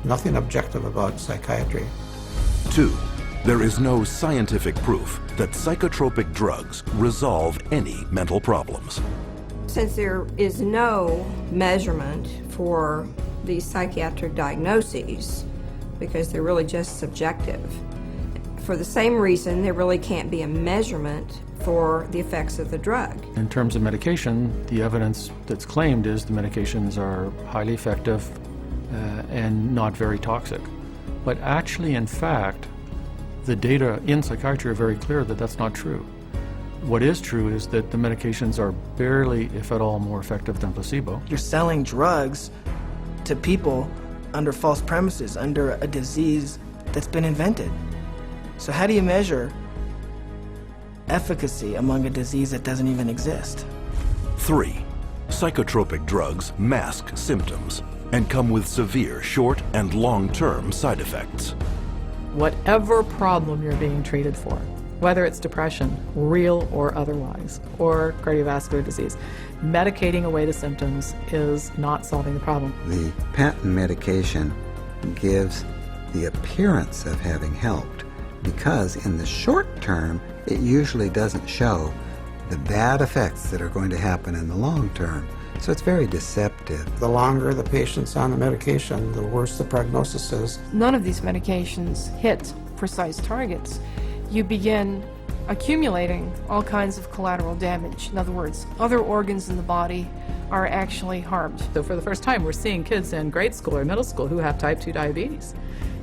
Nothing objective about psychiatry. 2. There is no scientific proof that psychotropic drugs resolve any mental problems. Since there is no measurement for these psychiatric diagnoses, because they're really just subjective, for the same reason there really can't be a measurement for the effects of the drug. In terms of medication, the evidence that's claimed is the medications are highly effective and not very toxic. But actually, in fact, the data in psychiatry are very clear that that's not true. What is true is that the medications are barely, if at all, more effective than placebo. You're selling drugs to people under false premises, under a disease that's been invented. So how do you measure efficacy among a disease that doesn't even exist? 3. Psychotropic drugs mask symptoms and come with severe short and long-term side effects. Whatever problem you're being treated for, whether it's depression, real or otherwise, or cardiovascular disease, medicating away the symptoms is not solving the problem. The patent medication gives the appearance of having helped because in the short term, it usually doesn't show the bad effects that are going to happen in the long term. So it's very deceptive. The longer the patient's on the medication, the worse the prognosis is. None of these medications hit precise targets. You begin accumulating all kinds of collateral damage. In other words, other organs in the body are actually harmed. So for the first time, we're seeing kids in grade school or middle school who have type 2 diabetes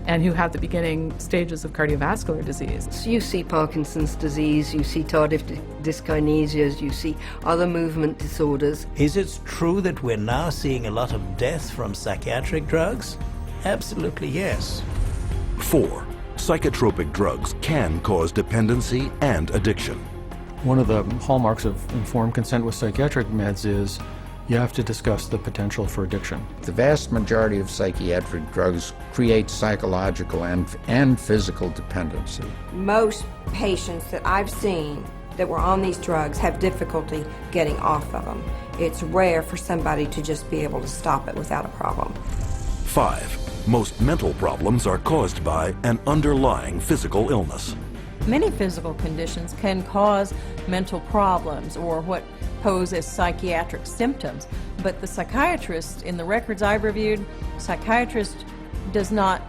and who have the beginning stages of cardiovascular disease. So you see Parkinson's disease, you see tardive dyskinesias, you see other movement disorders. Is it true that we're now seeing a lot of deaths from psychiatric drugs? Absolutely yes. 4. Psychotropic drugs can cause dependency and addiction. One of the hallmarks of informed consent with psychiatric meds is you have to discuss the potential for addiction. The vast majority of psychiatric drugs create psychological and physical dependency. Most patients that I've seen that were on these drugs have difficulty getting off of them. It's rare for somebody to just be able to stop it without a problem. 5. Most mental problems are caused by an underlying physical illness. Many physical conditions can cause mental problems or what pose as psychiatric symptoms, but the psychiatrist, in the records I've reviewed, psychiatrist does not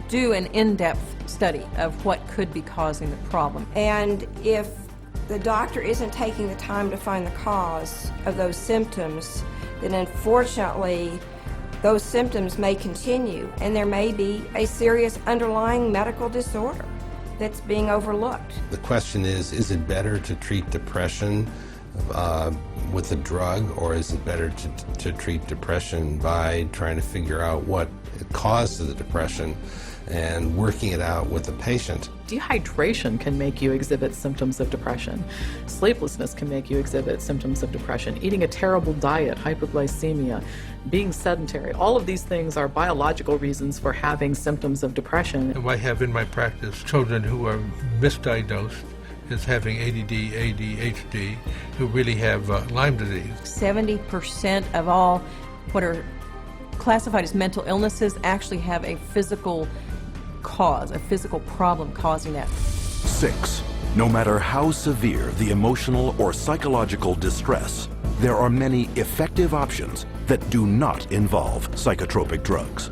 do an in-depth study of what could be causing the problem. And if the doctor isn't taking the time to find the cause of those symptoms, then unfortunately those symptoms may continue and there may be a serious underlying medical disorder that's being overlooked. The question is it better to treat depression with a drug, or is it better to treat depression by trying to figure out what caused the depression and working it out with the patient? Dehydration can make you exhibit symptoms of depression. Sleeplessness can make you exhibit symptoms of depression. Eating a terrible diet, hypoglycemia, being sedentary, all of these things are biological reasons for having symptoms of depression. I have in my practice children who are misdiagnosed as having ADD, ADHD, who really have Lyme disease. 70% of all what are classified as mental illnesses actually have a physical cause, a physical problem causing that. 6. No matter how severe the emotional or psychological distress, there are many effective options that do not involve psychotropic drugs.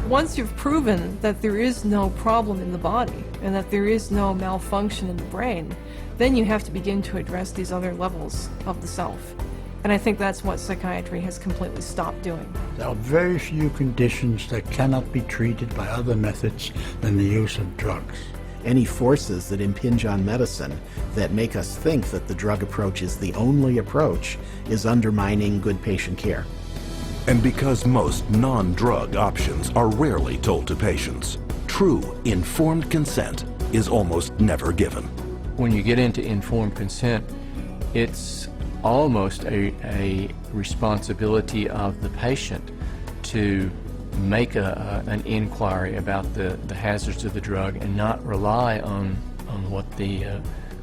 Once you've proven that there is no problem in the body and that there is no malfunction in the brain, then you have to begin to address these other levels of the self. And I think that's what psychiatry has completely stopped doing. There are very few conditions that cannot be treated by other methods than the use of drugs. Any forces that impinge on medicine that make us think that the drug approach is the only approach is undermining good patient care. And because most non-drug options are rarely told to patients, true informed consent is almost never given. When you get into informed consent, it's almost a responsibility of the patient to make an inquiry about the hazards of the drug and not rely on what the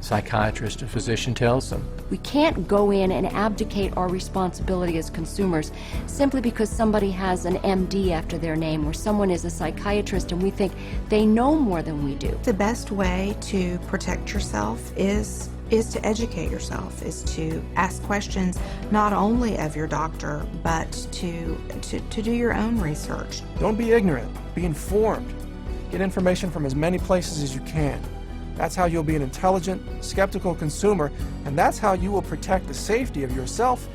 psychiatrist or physician tells them. We can't go in and abdicate our responsibility as consumers simply because somebody has an MD after their name or someone is a psychiatrist and we think they know more than we do. The best way to protect yourself is to educate yourself, is to ask questions not only of your doctor, but to do your own research. Don't be ignorant, be informed. Get information from as many places as you can. That's how you'll be an intelligent, skeptical consumer, and that's how you will protect the safety of yourself,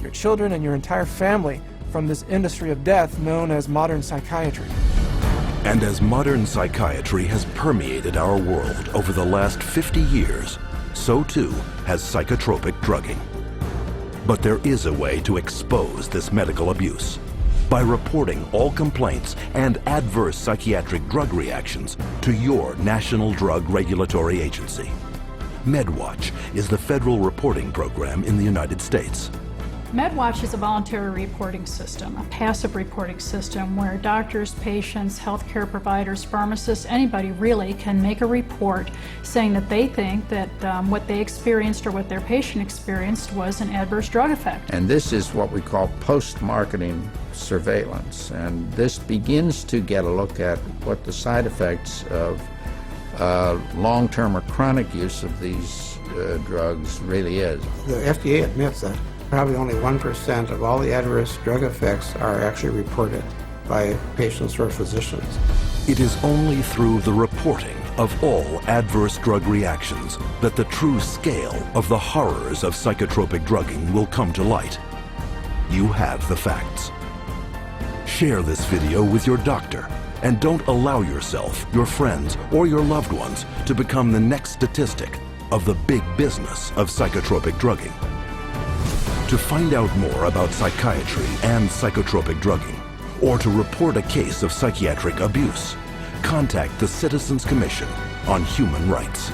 your children, and your entire family from this industry of death known as modern psychiatry. And as modern psychiatry has permeated our world over the last 50 years, so too has psychotropic drugging. But there is a way to expose this medical abuse by reporting all complaints and adverse psychiatric drug reactions to your National Drug Regulatory Agency. MedWatch is the federal reporting program in the United States. MedWatch is a voluntary reporting system, a passive reporting system where doctors, patients, healthcare providers, pharmacists, anybody really can make a report saying that they think that what they experienced or what their patient experienced was an adverse drug effect. And this is what we call post-marketing surveillance. And this begins to get a look at what the side effects of long-term or chronic use of these drugs really is. The FDA admits that probably only 1% of all the adverse drug effects are actually reported by patients or physicians. It is only through the reporting of all adverse drug reactions that the true scale of the horrors of psychotropic drugging will come to light. You have the facts. Share this video with your doctor and don't allow yourself, your friends, or your loved ones to become the next statistic of the big business of psychotropic drugging. To find out more about psychiatry and psychotropic drugging, or to report a case of psychiatric abuse, contact the Citizens Commission on Human Rights.